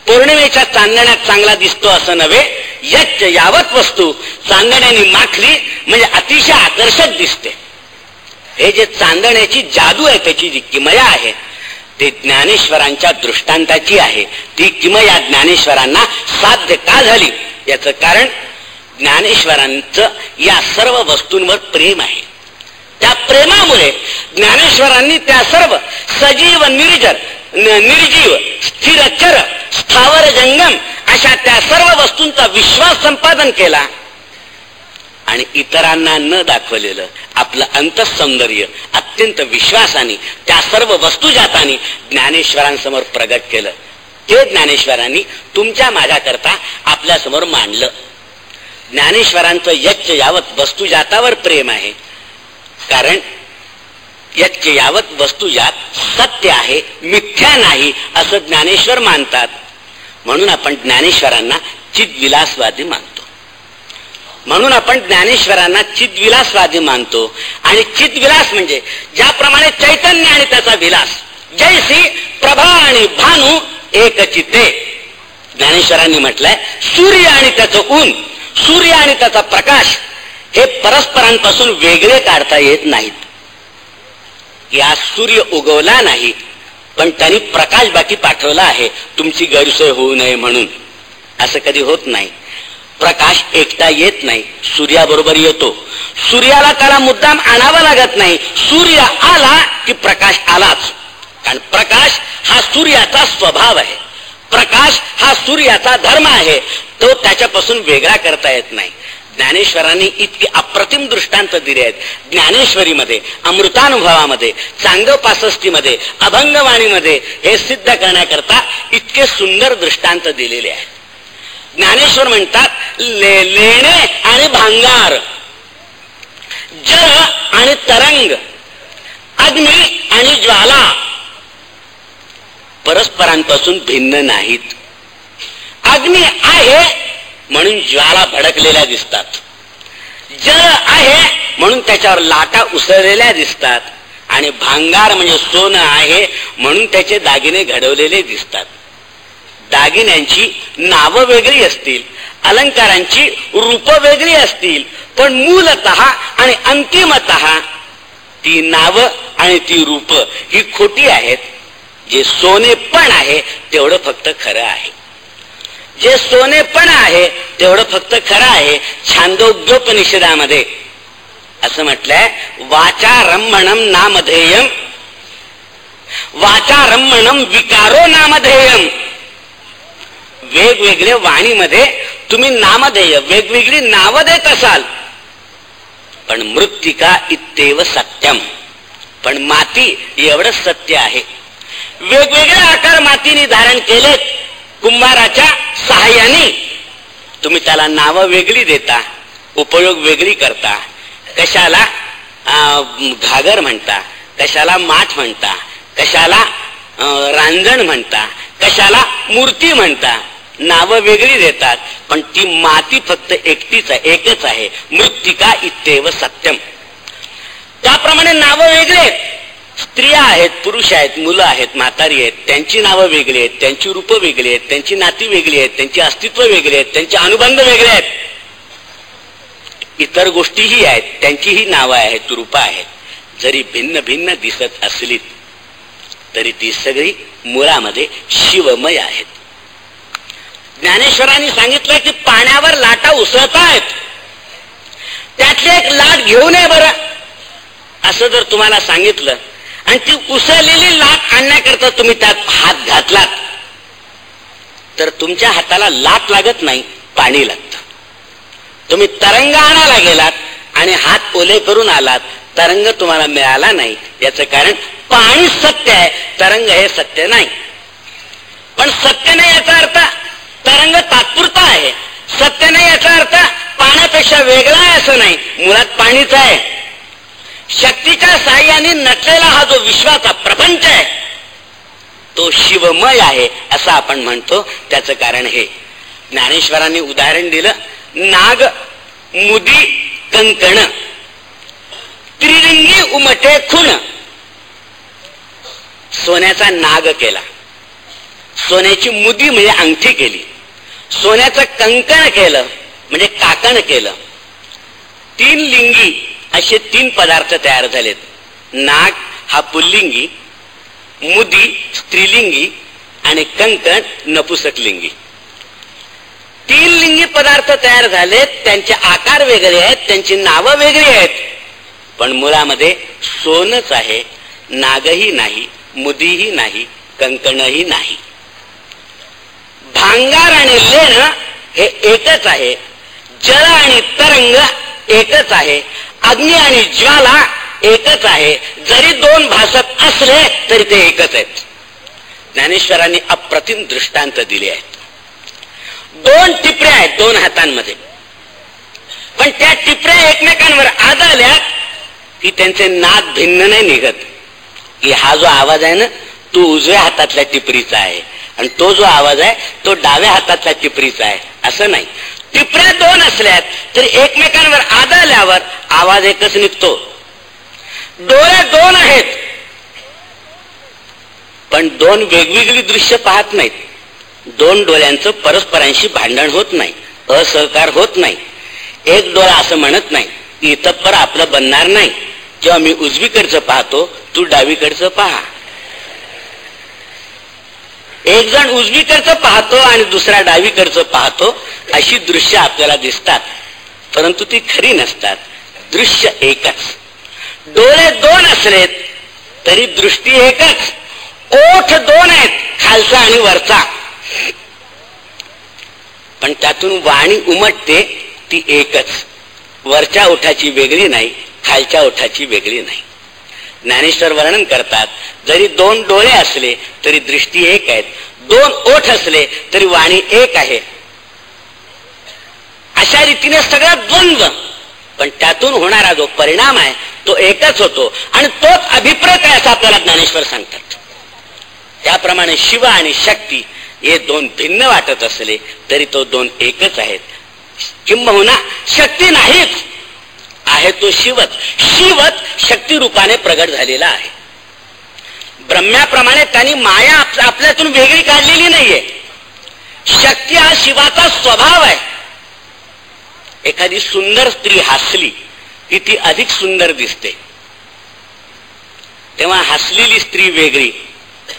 Speaker 1: पौर्णिमेच्या चांदण्यात चांगला दिसतो असं नव्हे, यच्च यावत वस्तू चांदण्याने माखली म्हणजे अतिशय आकर्षक दिसते. हे जे चांदण्याची जादू आहे, त्याची जी किमया आहे, ते ज्ञानेश्वरांच्या दृष्टांताची आहे. ती किमया ज्ञानेश्वरांना साध्य का झाली याचं कारण ज्ञानेश्वरांचं या सर्व वस्तूंवर प्रेम आहे. त्या प्रेमामुळे ज्ञानेश्वरांनी त्या सर्व सजीव निर्जीव स्थिरचर स्थावर जंगम अशा त्या सर्व वस्तूंचा विश्वास संपादन केला आणि इतरांना न दाखवलेलं आपलं अंतःसौंदर्य अत्यंत विश्वासाने त्या सर्व वस्तुजातांनी ज्ञानेश्वरांसमोर प्रगट केलं. ते ज्ञानेश्वरांनी तुमच्या माझ्याकरता आपल्या समोर मांडलं. ज्ञानेश्वरांचं यच्च यावत वस्तुजातावर प्रेम आहे, कारण यच्च यावत वस्तुजात सत्य आहे, मिथ्या नाही असं ज्ञानेश्वर मानतात. म्हणून आपण ज्ञानेश्वरांना चिद्विलासवादी मानतो. म्हणून आपण ज्ञानेश्वरांना चिद्विलासवादी मानतो. आणि चिद्विलास म्हणजे ज्याप्रमाणे चैतन्य आणि त्याचा विलास, जैसी प्रभा आणि भानू एक चित्ते. ज्ञानेश्वरांनी म्हटलंय सूर्य आणि त्याचं ऊन, सूर्य आणि त्याचा प्रकाश हे परस्परांपासून वेगळे काढता येत नाहीत. या सूर्य उगवला नाही, पण त्यांनी प्रकाश बाकी पाठवला आहे तुमची गैरसोय होऊ नये म्हणून. असं कधी होत नाही. प्रकाश एकटा येत नाही, सूर्याबरोबर येतो. सूर्याला त्याला मुद्दाम आणावं लागत नाही. सूर्य आला की प्रकाश आलाच. कारण प्रकाश हा सूर्याचा स्वभाव आहे, प्रकाश हा सूर्याचा धर्म आहे. तो त्याच्यापासून वेगळा करता येत नाही. ज्ञानेश्वरांनी इतके अप्रतिम दृष्टांत दिले आहेत. ज्ञानेश्वरीमध्ये, अमृतानुभवामध्ये, चांगदेवपासष्टीमध्ये, अभंगवाणीमध्ये हे सिद्ध करण्याकरता इतके सुंदर दृष्टांत दिलेले आहेत. ज्ञानेश्वर म्हणतात लेणे आणि भांगार, जल आणि तरंग, अग्नी आणि ज्वाला परस्परांपासून भिन्न नाहीत. अग्नी आहे म्हणून ज्वाला भडकलेल्या दिसतात, जल आहे म्हणून त्याच्यावर लाटा उसळलेल्या दिसतात, आणि भांगार म्हणजे सोनं आहे म्हणून त्याचे दागिने घडवलेले दिसतात. दागिन्यांची नावं वेगळी असतील, अलंकारांची रूप वेगळी असतील, पण मूलतः आणि अंतिमतः ती नावं आणि ती रूप ही खोटी आहेत. जे सोने पण आहे तेवढं फक्त खरं आहे. जे सोने पण आहे तेवढं फक्त खरं आहे. छांदोग्योपनिषदामध्ये असं म्हटलंय, वाचा रम्मणम नामधेयम, वाचा रम्मणम विकारो नामधेयम. वेगवेगळे वाणीमध्ये तुम्ही नामधेय वेगवेगळी नावं देत असाल, पण मृत्तिका इत्येव सत्यम, पण माती एवढंच सत्य आहे. वेगवेगळे आकार मातीने धारण केलेत कुंभाराच्या सहाय्याने. तुम्ही त्याला नावं वेगळी देता, उपयोग वेगळी करता. कशाला घागर म्हणता, कशाला माठ म्हणता, कशाला रांजण म्हणता, कशाला मूर्ती म्हणता. नावं वेगळी देतात, पण ती माती फक्त एकटीच आहे, एकच आहे. मृत्तिका इत्येव सत्यम. त्याप्रमाणे नावं वेगळी आहेत. स्त्रिया आहेत, पुरुष आहेत, मुलं आहेत, म्हातारी आहेत, त्यांची नावं वेगळी आहेत, त्यांची रूपं वेगळी आहेत, त्यांची नाती वेगळी आहेत, त्यांची अस्तित्व वेगळे आहेत, त्यांचे अनुबंध वेगळे आहेत. इतर गोष्टीही आहेत, त्यांचीही नावं आहेत, रूपं आहेत. जरी भिन्न भिन्न दिसत असली तरी ती सगळी मुळामध्ये शिवमय आहेत. ज्ञानेश्वरांनी सांगितलं की पाण्यावर लाटा उसळतायत, त्यातली एक लाट घेऊन ये बरं, असं जर तुम्हाला सांगितलं आणि ती उसळलेली लाट आणण्याकरता तुम्ही त्यात हात घातलात तर तुमच्या हाताला लाट लागत नाही, पाणी लागतं. तुम्ही तरंग आणायला गेलात आणि हात ओले करून आलात, तरंग तुम्हाला मिळाला नाही. याचं कारण पाणी सत्य आहे, तरंग हे सत्य नाही. पण सत्य नाही याचा अर्थ तरंग तात्पुरता आहे, सत्य नाही याचा अर्थ पाण्यापेक्षा वेगळा आहे असं नाही. मुळात पाणीच आहे. शक्तीच्या साह्याने नटलेला हा जो विश्वाचा प्रपंच आहे तो शिवमय आहे असं आपण म्हणतो. त्याचं कारण हे ज्ञानेश्वरांनी उदाहरण दिलं. नाग, मुदी, कंकण, त्रिलिंगी उमटे खुण. सोन्याचा नाग केला, सोन्याची मुदी म्हणजे अंगठी केली, सोन्याचं कंकण केलं म्हणजे काकण केलं. तीन लिंगी असे तीन पदार्थ तयार झालेत. नाग हा पुल्लिंगी, मुदी स्त्रीलिंगी आणि कंकण नपुसकलिंगी. तीन लिंगी पदार्थ तयार झालेत. त्यांचे आकार वेगळे आहेत, त्यांची नावं वेगळी आहेत, पण मुळामध्ये सोनच आहे. नागही नाही, मुदीही नाही, कंकणही नाही. भांगार आणि लेण हे एकच आहे, जल आणि तरंग एकच आहे, अग्नी आणि ज्वाला एकच आहे. जरी दोन भासत असले तरी ते एकच आहेत. ज्ञानेश्वरांनी अप्रतिम दृष्टांत दिले आहेत. दोन टिपऱ्या आहेत दोन हातांमध्ये, पण त्या टिपऱ्या एकमेकांवर आदळल्या की त्यांचे नाद भिन्न नाही निघत. की हा जो आवाज आहे ना तो उजव्या हातातल्या टिपरीचा आहे आणि तो जो आवाज आहे तो डाव्या हातातल्या टिपरीचा आहे, असं नाही. टिपऱ्या दोन असल्यात तरी एकमेकांवर आदळल्यावर आवाज एकच निघतो. डोळे दोन आहेत पण दोन वेगवेगळी दृश्य पाहत नाहीत. दोन डोळ्यांचं परस्परांशी भांडण होत नाही, असहकार होत नाही. एक डोळा असं म्हणत नाही इतपर आपलं बनणार नाही, जेव्हा मी उजवीकडचं पाहतो तू डावीकडचं पहा. एक जण उजवीकडचं पाहतो आणि दुसरा डावीकडचं पाहतो, अशी दृश्य आपल्याला दिसतात परंतु ती खरी नसतात. दृश्य एकच. डोळे दोन असलेत तरी दृष्टी एकच. ओठ दोन आहेत, खालचा आणि वरचा, पण त्यातून वाणी उमटते ती एकच. वरच्या ओठाची वेगळी नाही, खालच्या ओठाची वेगळी नाही. ज्ञानेश्वर वर्णन करतात जरी दोन डोळे असले तरी दृष्टी एक आहेत, दोन ओठ असले तरी वाणी एक आहे. अशा रीतीने सगळा द्वंद्व, पण त्यातून होणारा जो परिणाम आहे तो एकच होतो आणि तोच अभिप्रेत आहे असं आपल्याला ज्ञानेश्वर सांगतात. त्याप्रमाणे शिव आणि शक्ती हे दोन भिन्न वाटत असले तरी तो दोन एकच आहेत. किंबहुना शक्ती नाहीच आहे तो शिवच. शिवच शक्ती रूपाने प्रगट झालेला आहे. ब्रह्म्याप्रमाणे त्यांनी माया आपल्यातून वेगळी काढलेली नाहीये. शक्ती हा शिवाचा स्वभाव आहे. एखादी सुंदर स्त्री हसली की ती अधिक सुंदर दिसते, तेव्हा हसलेली स्त्री वेगळी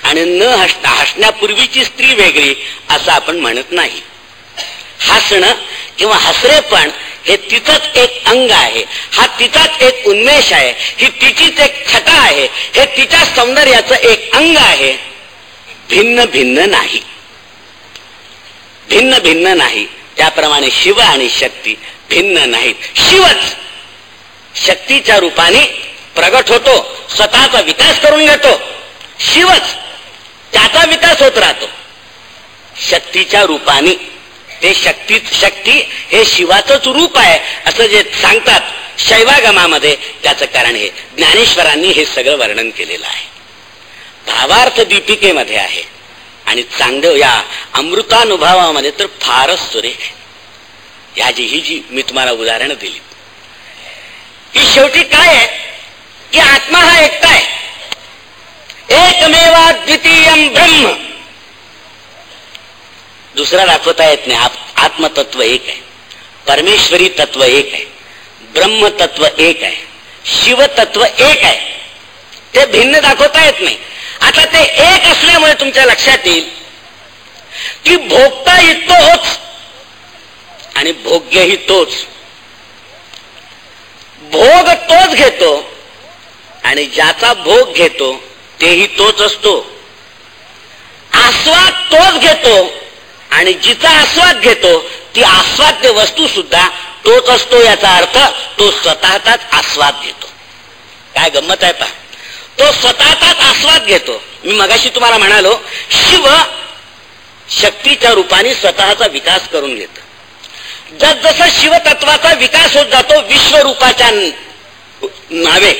Speaker 1: आणि न हसण्यापूर्वीची स्त्री वेगळी असं आपण म्हणत नाही. हसणं किंवा हसरेपण हे तिचंच एक अंग आहे, हा तिचाच एक उन्मेष आहे, ही तिचीच एक छटा आहे, हे तिच्या सौंदर्याचं एक अंग आहे. भिन्न भिन्न नाही, भिन्न भिन्न नाही. त्याप्रमाणे शिव आणि शक्ती भिन्न नाहीत. शिवच शक्तीच्या रूपाने प्रगट होतो, स्वतःचा विकास करून घेतो. शिवच त्याचा विकास होत राहतो शक्तीच्या रूपाने. ते शक्ती हे शिवाचंच रूप आहे असं जे सांगतात शैवागमामध्ये, त्याचं कारण हे ज्ञानेश्वरांनी हे सगळं वर्णन केलेलं आहे. भावार्थ दीपिकेमध्ये आहे आणि चांगदेव या अमृतानुभवामध्ये तर फारच सुरेख आहे. ही जी मी तुम्हाला उदाहरणं दिली की शेवटी काय आहे की आत्मा हा एकटा आहे. एकमेवा द्वितीयम ब्रह्म. दुसरा दाखवता येत नाही. आत्मतत्व एक आहे, परमेश्वरी तत्व एक आहे, ब्रह्म तत्व एक आहे, शिव तत्व एक आहे. ते भिन्न दाखवता येत नाही. आता ते एक असल्यामुळे तुमच्या लक्षात येईल की भोगताही तोच आणि भोग्यही तोच. भोग तोच घेतो आणि ज्याचा भोग घेतो तेही तोच असतो. आस्वाद तोच घेतो आणि जिचा आस्वाद घेतो ती आस्वाद्य वस्तू सुद्धा तोच असतो. याचा अर्थ तो स्वतःचाच आस्वाद घेतो. काय गंमत आहे पहा. तो स्वतःचाच आस्वाद घेतो. मी मगाशी तुम्हाला म्हणालो शिव शक्तीच्या रूपाने स्वतःचा विकास करून घेतो. जसजसा शिवतत्वाचा विकास होत जातो विश्वरूपाच्या नावे,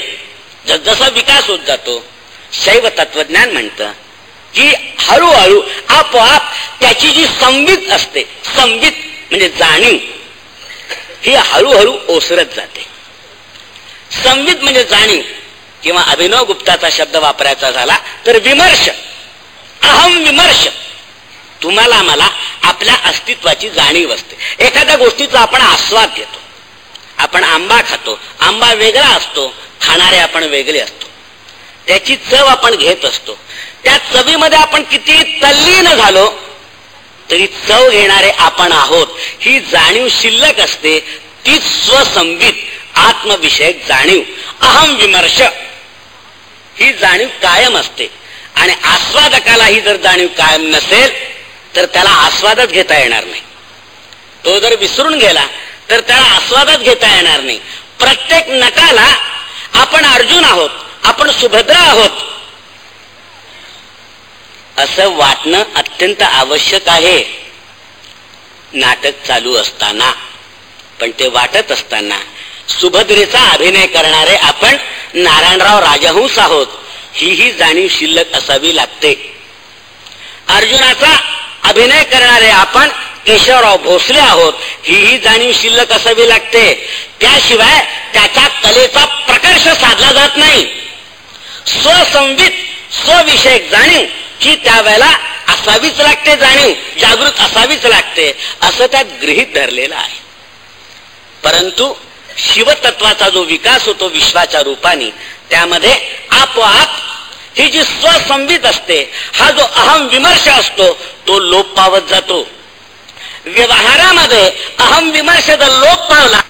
Speaker 1: जसजसा विकास होत जातो शैव तत्वज्ञान म्हणतं की हळूहळू आपोआप त्याची जी संवित असते, संवित म्हणजे जाणीव, ही हळूहळू ओसरत जाते. संवित म्हणजे जाणीव किंवा अभिनव गुप्ताचा शब्द वापरायचा झाला तर विमर्श, अहम विमर्श. तुम्हाला मला आपल्या अस्तित्वाची जाणीव असते. एखाद्या गोष्टीचा आपण आस्वाद घेतो. आपण आंबा खातो, आंबा वेगळा असतो, खाणारे आपण वेगळे असतो. त्याची चव आपण घेत असतो. त्या चवीमध्ये आपण किती तल्लीन झालो तरी चव घेणारे आपण आहोत. ही जाणीव शिल्लक असते. ती स्वसंवित आत्मविषयक जाणीव, अहम विमर्श, ही जाणीव कायम असते. आणि आस्वादकाला ही जर जाणीव कायम नसेल तर त्याला आस्वादच घेता येणार नाही. तो जर विसरून गेला तर त्याला आस्वादच घेता येणार नाही. प्रत्येक नटाला आपण अर्जुन आहोत, आपण सुभद्रा आहोत असं वाटणं अत्यंत आवश्यक आहे नाटक चालू असताना. पण ते वाटत असताना सुभद्रेचा अभिनय करणारे आपण नारायणराव राजहंस आहोत ही जाणीव शिल्लक असावी लागते. अर्जुनाचा अभिनय करणारे आपण केशवराव भोसले आहोत ही जाणीव शिल्लक असावी लागते. त्याशिवाय त्याच्या कलेचा प्रकर्ष साधला जात नाही. स्वसंवित स्वविषयक जाणीव ही त्यावेळेला असावीच लागते, जाणीव जागृत असावीच लागते असं त्यात गृहीत धरलेलं आहे. परंतु शिवतत्वाचा जो विकास होतो विश्वाच्या रूपाने, त्यामध्ये आपोआप ही जी स्वसंवित असते, हा जो अहम विमर्श असतो तो लोप पावत जातो. व्यवहारामध्ये अहम विमर्श जर लोप पावला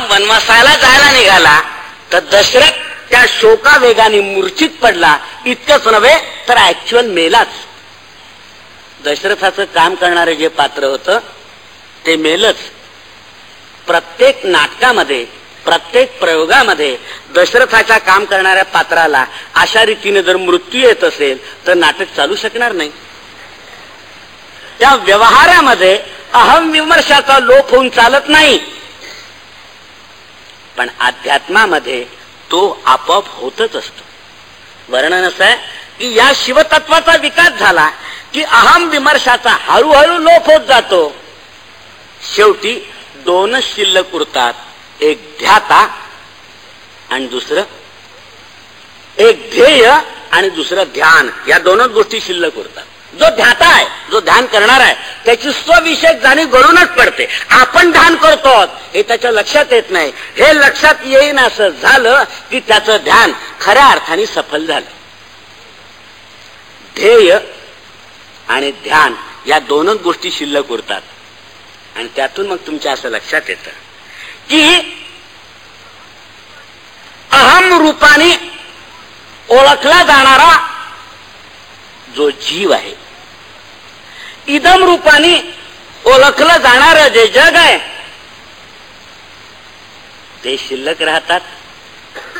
Speaker 1: वनवासाला जायला निघाला तर दशरथ त्या शोका वेगाने मूर्छित पडला. इतकंच नव्हे तर ऍक्च्युअल मेलाच. दशरथाचं काम करणारे जे पात्र होतं ते मेलच. प्रत्येक नाटकामध्ये प्रत्येक प्रयोगामध्ये दशरथाच्या काम करणाऱ्या पात्राला अशा रीतीने जर मृत्यू येत असेल तर नाटक चालू शकणार नाही. त्या व्यवहारामध्ये अहम विमर्शाचा लोप होऊन चालत नाही. पण अध्यात्मामध्ये तो आपोआप होतच असतो. वर्णन असं आहे की या शिवतत्वाचा विकास झाला की अहम विमर्शाचा हळूहळू लोप होत जातो. शेवटी दोनच शिल्लक उरतात, एक ध्याता आणि दुसरं एक ध्येय आणि दुसरं ध्यान. या दोनच गोष्टी शिल्लक उरतात. जो ध्याता आहे, जो ध्यान करणार आहे, त्याची स्वविषयक जाणीव गळूनच पडते. आपण ध्यान करतो हे त्याच्या लक्षात येत नाही. हे लक्षात येईन असं झालं की त्याचं ध्यान खऱ्या अर्थाने सफल झालं. ध्येय आणि ध्यान या दोनच गोष्टी शिल्लक उरतात. आणि त्यातून मग तुमच्या असं लक्षात येतं की अहम रूपाने ओळखला जाणारा जो जीव आहे, इदम रूपाने ओळखलं जाणारं जे जग आहे ते शिल्लक राहतात.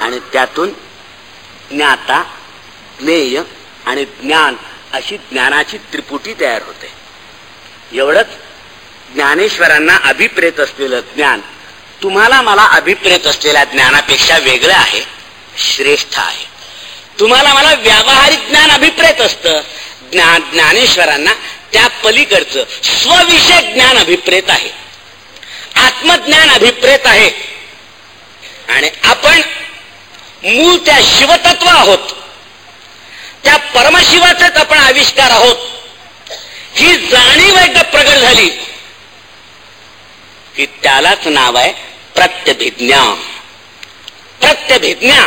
Speaker 1: आणि त्यातून ज्ञाता, ज्ञेय आणि ज्ञान अशी ज्ञानाची त्रिपुटी तयार होते. एवढंच ज्ञानेश्वरांना अभिप्रेत असलेलं ज्ञान तुम्हाला मला अभिप्रेत असलेल्या ज्ञानापेक्षा वेगळं आहे, श्रेष्ठ आहे. तुम्हाला मला व्यावहारिक ज्ञान अभिप्रेत असतं. ज्ञानेश्वरांना त्या पलीकडचं स्वविषयक ज्ञान अभिप्रेत आहे, आत्मज्ञान अभिप्रेत आहे. आणि आपण मूळ त्या शिवतत्व आहोत, त्या परमशिवाचेच आपण आविष्कार आहोत. ही जाणीव एकदा प्रगट झाली की त्यालाच नाव आहे प्रत्यभिज्ञा. प्रत्यभिज्ञा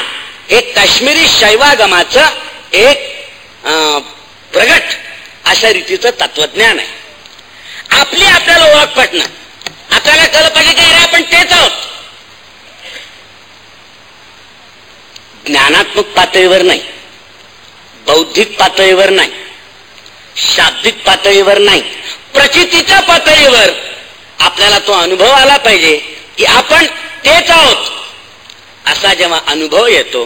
Speaker 1: हे काश्मीरी शैवागमाचं एक प्रगट अशा रीतीचं तत्वज्ञान आहे. आपली आपल्याला ओळख पटणं, आपल्याला कळलं पाहिजे की अरे आपण तेच आहोत. ज्ञानात्मक पातळीवर नाही, बौद्धिक पातळीवर नाही, शाब्दिक पातळीवर नाही, प्रचितीच्या पातळीवर आपल्याला तो अनुभव आला पाहिजे की आपण तेच आहोत. असा जेव्हा अनुभव येतो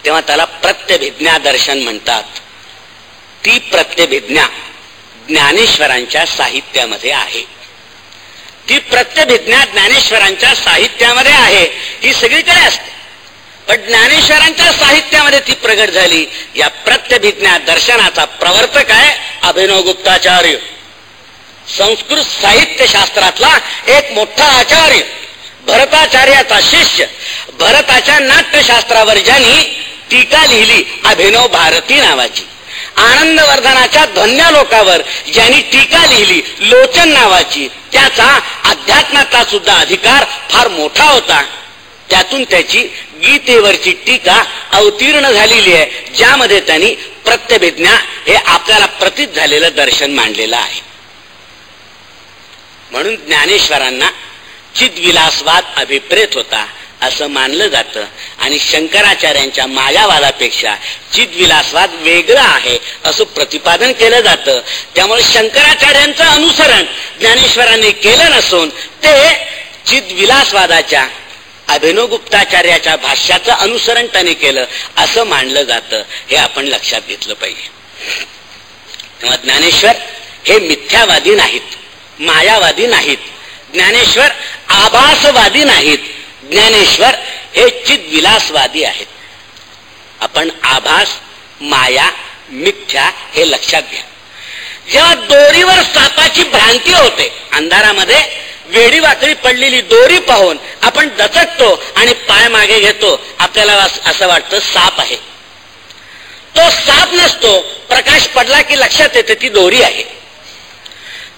Speaker 1: तेव्हा त्याला प्रत्यभिज्ञा दर्शन म्हणतात. ती प्रत्यभिज्ञा ज्ञानेश्वरांच्या साहित्यामध्ये आहे. ती प्रत्यभिज्ञा ज्ञानेश्वरांच्या साहित्यामध्ये आहे. ही सगळीकडे असते पण ज्ञानेश्वरांच्या साहित्यामध्ये ती प्रगट झाली. या प्रत्यभिज्ञा दर्शनाचा प्रवर्तक आहे अभिनव गुप्ताचार्य, संस्कृत साहित्य शास्त्रातला एक मोठा आचार्य, भरताचार्याचा शिष्य. भरताच्या नाट्यशास्त्रावर ज्यांनी टीका लिहिली अभिनव भारती नावाची, आनंदवर्धनाच्या ध्वन्यालोकावर ज्यांनी टीका लिहिली लोचन नावाची, त्याचा अध्यात्माचा सुद्धा अधिकार फार मोठा होता. त्यातून त्याची गीतेवरची टीका अवतीर्ण झालेली आहे, ज्यामध्ये त्यांनी प्रत्यभिज्ञा हे आपल्याला प्रतीत झालेलं दर्शन मांडलेलं आहे. म्हणून ज्ञानेश्वरांना चिद्विलासवाद अभिप्रेत होता असं मानलं जातं. आणि शंकराचार्यांच्या मायावादापेक्षा चिद्विलासवाद वेगळा आहे असं प्रतिपादन केलं जातं. त्यामुळे शंकराचार्यांचं अनुसरण ज्ञानेश्वरांनी केलं नसून ते चिद्विलासवादाच्या अभिनवगुप्ताचार्याच्या भाष्याचं अनुसरण त्याने केलं असं मानलं जातं. हे आपण लक्षात घेतलं पाहिजे. तेव्हा ज्ञानेश्वर हे मिथ्यावादी नाहीत, मायावादी नाहीत. ज्ञानेश्वर आभासवादी नाहीत. ज्ञानेश्वर हे चिद्विलासवादी आहेत. आपण आभास, माया, मिथ्या हे लक्षात घ्या. जेव्हा दोरीवर सापाची भ्रांती होते, अंधारामध्ये वेडी वाकडी पडलेली दोरी पाहून आपण दचकतो आणि पाय मागे घेतो, आपल्याला असं वाटतं साप आहे. तो साप नसतो. प्रकाश पडला की लक्षात येते ती दोरी आहे.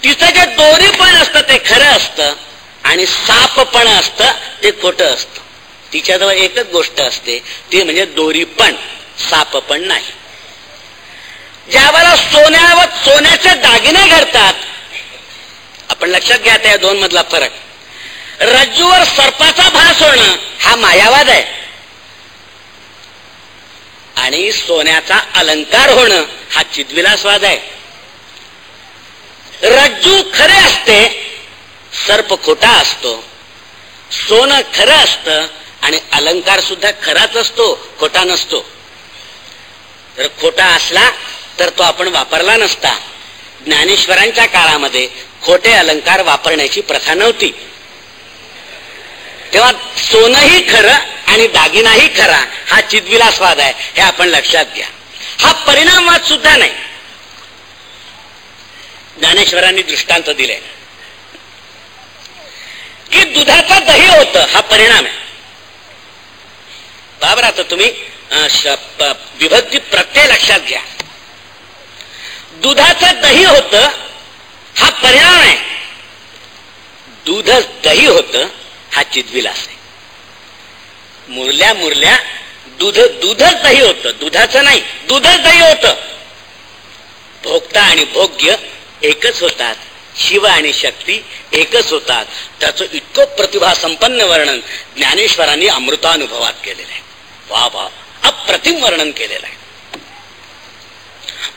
Speaker 1: तिचं जे दोरी पण असतं ते खरं असतं आणि साप पण असतं ते खोटं असतं. तिच्याजवळ एकच गोष्ट असते, ती म्हणजे दोरी पण, साप पण नाही. ज्यावेळेला सोन्याचे दागिने घडतात, आपण लक्षात घ्या त्या दोन मधला फरक. रज्जूवर सर्पाचा भास होणं हा मायावाद आहे आणि सोन्याचा अलंकार होणं हा चिद्विलासवाद आहे. रज्जू खरे असते, सर्प खोटा असतो. सोनं खरं असतं आणि अलंकार सुद्धा खराच असतो, खोटा नसतो. जर खोटा असला तर तो आपण वापरला नसता. ज्ञानेश्वरांच्या काळामध्ये खोटे अलंकार वापरण्याची प्रथा नव्हती. तेव्हा सोनंही खरं आणि दागिनाही खरा हा चिद्विलासवाद आहे, हे आपण लक्षात घ्या. हा परिणामवाद सुद्धा नाही. ज्ञानेश्वरांनी दृष्टांत दिले की दुधाचं दही होतं, हा परिणाम आहे. बरोबर. आता तुम्ही विभक्ती प्रत्यय लक्षात घ्या. दुधाचं दही होतं हा परिणाम आहे. दूध दही होतं हा चिद्विलास आहे. मुरल्या दूधच दही होतं, दुधाचं नाही, दूधच दही होतं. भोक्ता आणि भोग्य एकच होतात, शिव आणि शक्ती एकच होतात. त्याचं इतकं प्रतिभा संपन्न वर्णन ज्ञानेश्वरांनी अमृतानुभवात केलेलं आहे. वा वा, अप्रतिम वर्णन केलेलं आहे.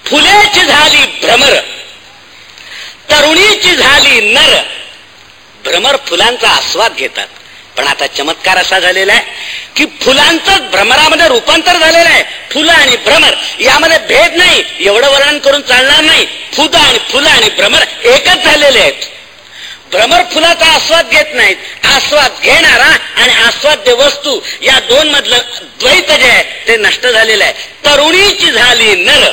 Speaker 1: फुलेची झाली भ्रमर, तरुणीची झाली नर. भ्रमर फुलांचा आस्वाद घेतात, पण आता चमत्कार असा झालेला आहे की फुलांचं भ्रमरामध्ये रूपांतर झालेलं आहे. फुलं आणि भ्रमर यामध्ये भेद नाही, एवढं वर्णन करून चालणार नाही. फुलं आणि भ्रमर एकच झालेले आहेत. भ्रमर फुलाचा आस्वाद घेत नाहीत, आस्वाद घेणारा आणि आस्वाद्य वस्तू या दोन मधलं द्वैत जे आहे ते नष्ट झालेलं आहे. तरुणीची झाली नर.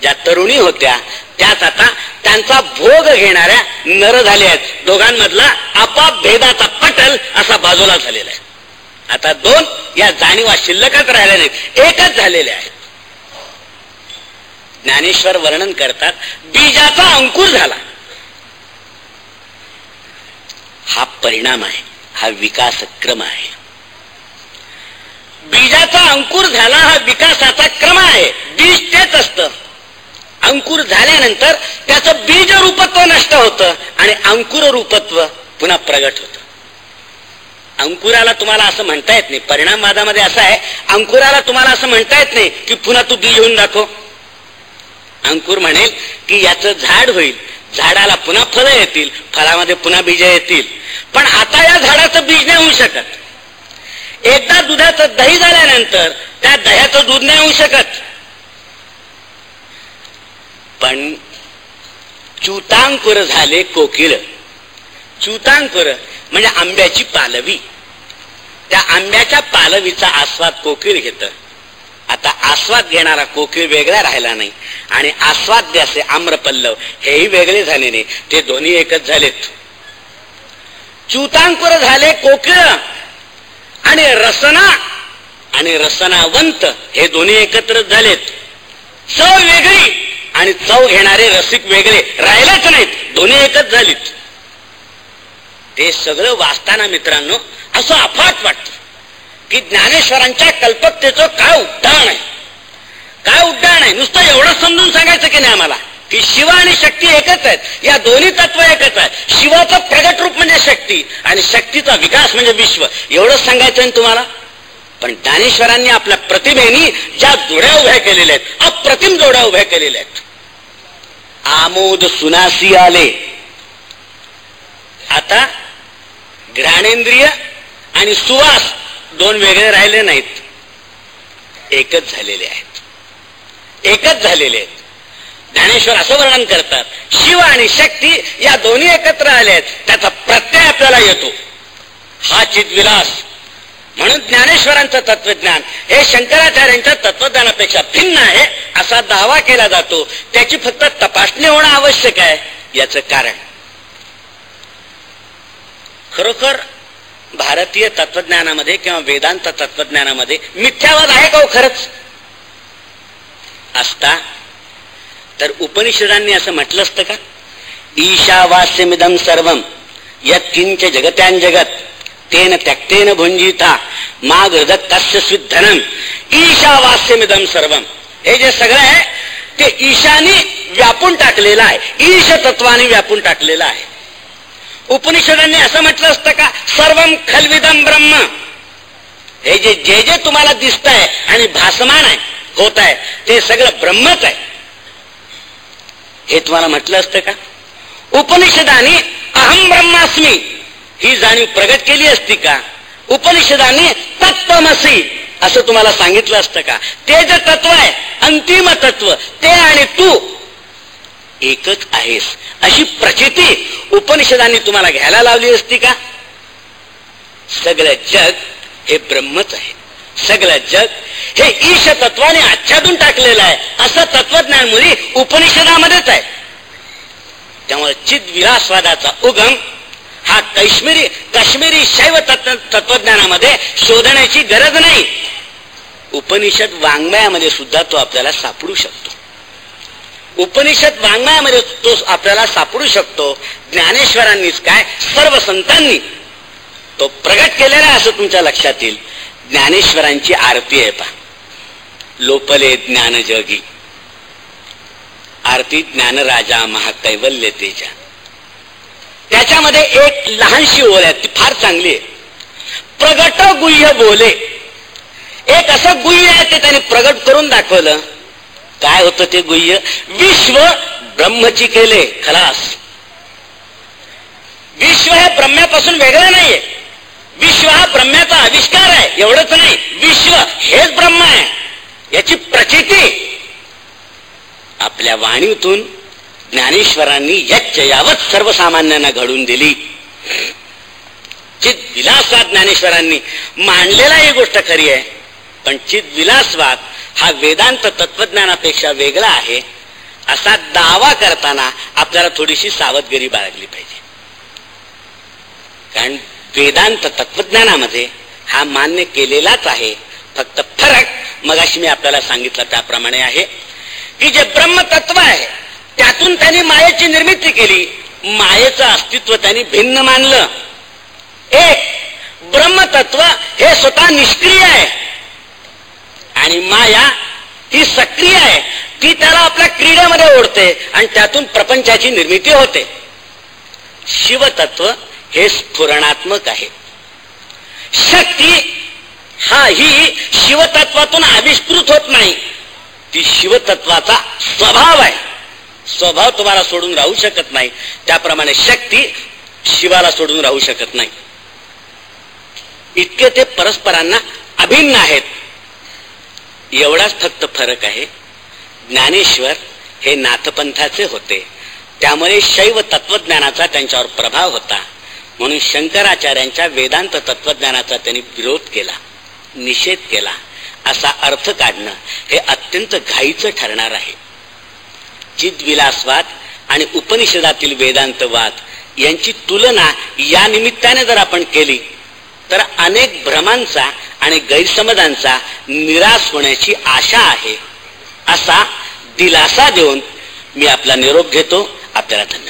Speaker 1: ज्या तरुणी होत्या त्याच आता त्यांचा भोग घेणाऱ्या नर झाल्या आहेत. दोघांमधला आपाप भेदाचा पटल असा बाजूला झालेला आहे. आता दोन या जाणीवा शिल्लकच राहिल्या नाहीत, एकच झालेले आहेत. ज्ञानेश्वर वर्णन करतात बीजाचा अंकुर झाला, हा परिणाम आहे, हा विकास क्रम आहे. बीजाचा अंकुर झाला हा विकासाचा क्रम आहे. बीज तेच असतं. अंकुर झाल्यानंतर त्याचं बीज रूपत्व नष्ट होतं आणि अंकुर रूपत्व पुन्हा प्रगट होतं. अंकुराला तुम्हाला असं म्हणता येत नाही, परिणामवादामध्ये असं आहे, अंकुराला तुम्हाला असं म्हणता येत नाही की पुन्हा तू बीज होऊन दाखव. अंकुर म्हणेल की याचं झाड होईल, झाडाला पुन्हा फळं येतील, फळामध्ये पुन्हा बीज येतील. पण आता या झाडाचं बीज नाही होऊ शकत. एकदा दुधाचं दही झाल्यानंतर त्या दह्याचं दूध नाही होऊ शकत. पण च्युतांकुर झाले कोकिळ. च्युतांकुर म्हणजे आंब्याची पालवी. त्या आंब्याच्या पालवीचा आस्वाद कोकिळ घेत. आता आस्वाद घेणारा कोकिळ वेगळा राहिला नाही आणि आस्वाद्य असे आम्रपल्लव हेही वेगळे झाले नाही, ते दोन्ही एकच झालेत. च्युतांकुर झाले कोकिळ आणि रसना आणि रसनावंत हे दोन्ही एकत्रच झालेत. चव वेगळी आणि चव घेणारे रसिक वेगळे राहिलेच नाहीत, दोन्ही एकच झालीत. ते सगळं वाचताना मित्रांनो असं अफाट वाटतं की ज्ञानेश्वरांच्या कल्पकतेचं काय उड्डाण आहे, काय उड्डाण आहे. नुसतं एवढं समजून सांगायचं की नाही आम्हाला की शिव आणि शक्ती एकच आहेत, या दोन्ही तत्व एकच आहेत. शिवाचं प्रगट रूप म्हणजे शक्ती आणि शक्तीचा विकास म्हणजे विश्व, एवढंच सांगायचं आहे तुम्हाला. पण ज्ञानेश्वरांनी आपल्या प्रतिभेनी ज्या जोड्या उभ्या केलेल्या आहेत, अप्रतिम जोड्या उभ्या केलेल्या आहेत. आमोद सुनासी आले. आता घ्राणेंद्रिय आणि सुवास दोन वेगळे राहिले नाहीत, एकच झालेले आहेत, एकच झालेले आहेत. ज्ञानेश्वर असं वर्णन करतात, शिव आणि शक्ती या दोन्ही एकत्र आले आहेत, त्याचा प्रत्यय आपल्याला येतो, हा चिद्विलास. म्हणून ज्ञानेश्वरांचं तत्वज्ञान हे शंकराचार्यांच्या तत्वज्ञानापेक्षा भिन्न आहे असा दावा केला जातो. त्याची फक्त तपासणी होणं आवश्यक आहे. याचं कारण खरोखर भारतीय तत्वज्ञानामध्ये किंवा वेदांत तत्वज्ञानामध्ये मिथ्यावाद आहे का हो? खरंच असता तर उपनिषदांनी असं म्हटलं असतं का? ईशावास्यमिदं सर्वं यत्किंच जगत्यां जगत तेन त्यक्तेन भुंजिता मा गृधत्तस्य स्विद्धनम. ईशावास्यमिदं सर्वं, हे जे सगळं आहे ते ईशानी व्यापून टाकलेलं आहे, ईश तत्वाने व्यापून टाकलेलं आहे. उपनिषदांनी असं म्हटलं असतं का? सर्वं खल्विदं ब्रह्म. हे जे जे जे तुम्हाला दिसत आहे आणि भासमान आहे, होत आहे, ते सगळं ब्रह्मच आहे, हे तुम्हाला म्हटलं असतं का? उपनिषदांनी अहम ब्रह्मास्मी ही जाणीव प्रगट केली असती का? उपनिषदांनी तत्त्वमसी असं तुम्हाला सांगितलं असतं का? ते जे तत्व आहे, अंतिम तत्व, ते आणि तू एकच आहेस अशी प्रचिती उपनिषदांनी तुम्हाला घ्यायला लावली असती का? सगळं जग हे ब्रह्मच आहे, सगळं जग हे ईश तत्वाने आच्छादून टाकलेलं आहे असं तत्वज्ञान मुली उपनिषदामध्येच आहे. त्यामुळे चिद्विलासवादाचा उगम हा काश्मीरी शैव तत्वज्ञानामध्ये शोधण्याची गरज नाही. उपनिषद वाङ्मयामध्ये सुद्धा तो आपल्याला सापडू शकतो. उपनिषद वाङ्मयामध्ये तो आपल्याला सापडू शकतो. ज्ञानेश्वरांनीच काय, सर्व संतांनी तो प्रगट केलेला आहे असं तुमच्या लक्षात येईल. ज्ञानेश्वरांची आरती आहे पहा, लोपले ज्ञान जगी, आरती ज्ञानराजा महाकैवल्य तेजा. त्याच्यामध्ये एक लहानशी ओळ आहे, ती फार चांगली आहे. प्रगट गुह्य बोले. एक असं गुह्य आहे ते त्यांनी प्रगट करून दाखवलं. काय होतं ते गुह्य? विश्व ब्रह्मची केले खलास. विश्व हे ब्रह्म्यापासून वेगळं नाहीये, विश्व हा ब्रह्म्याचा आविष्कार आहे, एवढंच नाही, विश्व हेच ब्रह्म आहे याची प्रचिती आपल्या वाणीतून ज्ञानेश्वरांनी यावत सर्वसामान्यांना घडून दिली. चिद्विलासवाद ज्ञानेश्वरांनी मांडलेला ही गोष्ट खरी आहे, पण चिद्विलासवाद हा वेदांत तत्वज्ञानापेक्षा वेगळा आहे असा दावा करताना आपल्याला थोडीशी सावधगिरी बाळगली पाहिजे. कारण वेदांत तत्वज्ञानामध्ये हा मान्य केलेलाच आहे. फक्त फरक मगाशी मी आपल्याला सांगितलं त्याप्रमाणे आहे की जे ब्रह्मतत्व आहे त्यातून त्यांनी मायेची निर्मिती केली, मायेचं अस्तित्व त्यांनी भिन्न मानलं. एक ब्रह्मतत्व हे स्वतः निष्क्रिय आहे आणि माया ही सक्रिय आहे, ती त्याला आपल्या क्रीडेमध्ये ओढते आणि त्यातून प्रपंचाची निर्मिती होते. शिवतत्व हे स्फुरणात्मक आहे. शक्ती हा ही शिवतत्वातून आविष्कृत होत नाही, ती शिवतत्वाचा स्वभाव आहे. स्वभाव तुम्हाला सोडून राहू शकत नाही, त्याप्रमाणे शक्ती शिवाला सोडून राहू शकत नाही. इतके ते परस्परांना अभिन्न आहेत. एवढाच फक्त फरक आहे. ज्ञानेश्वर हे नाथपंथाचे होते, त्यामुळे शैव तत्वज्ञानाचा त्यांच्यावर प्रभाव होता. म्हणून शंकराचार्यांच्या वेदांत तत्वज्ञानाचा त्यांनी विरोध केला, निषेध केला. असा अर्थ काढणं हे अत्यंत घाईचं ठरणार आहे. चिद्विलासवाद आणि उपनिषदातील वेदांतवाद यांची तुलना या निमित्ताने जर आपण केली तर अनेक भ्रमांचा आणि गैरसमजांचा निराश होण्याची आशा आहे. असा दिलासा देऊन मी आपला निरोप घेतो. आपल्याला धन्यवाद.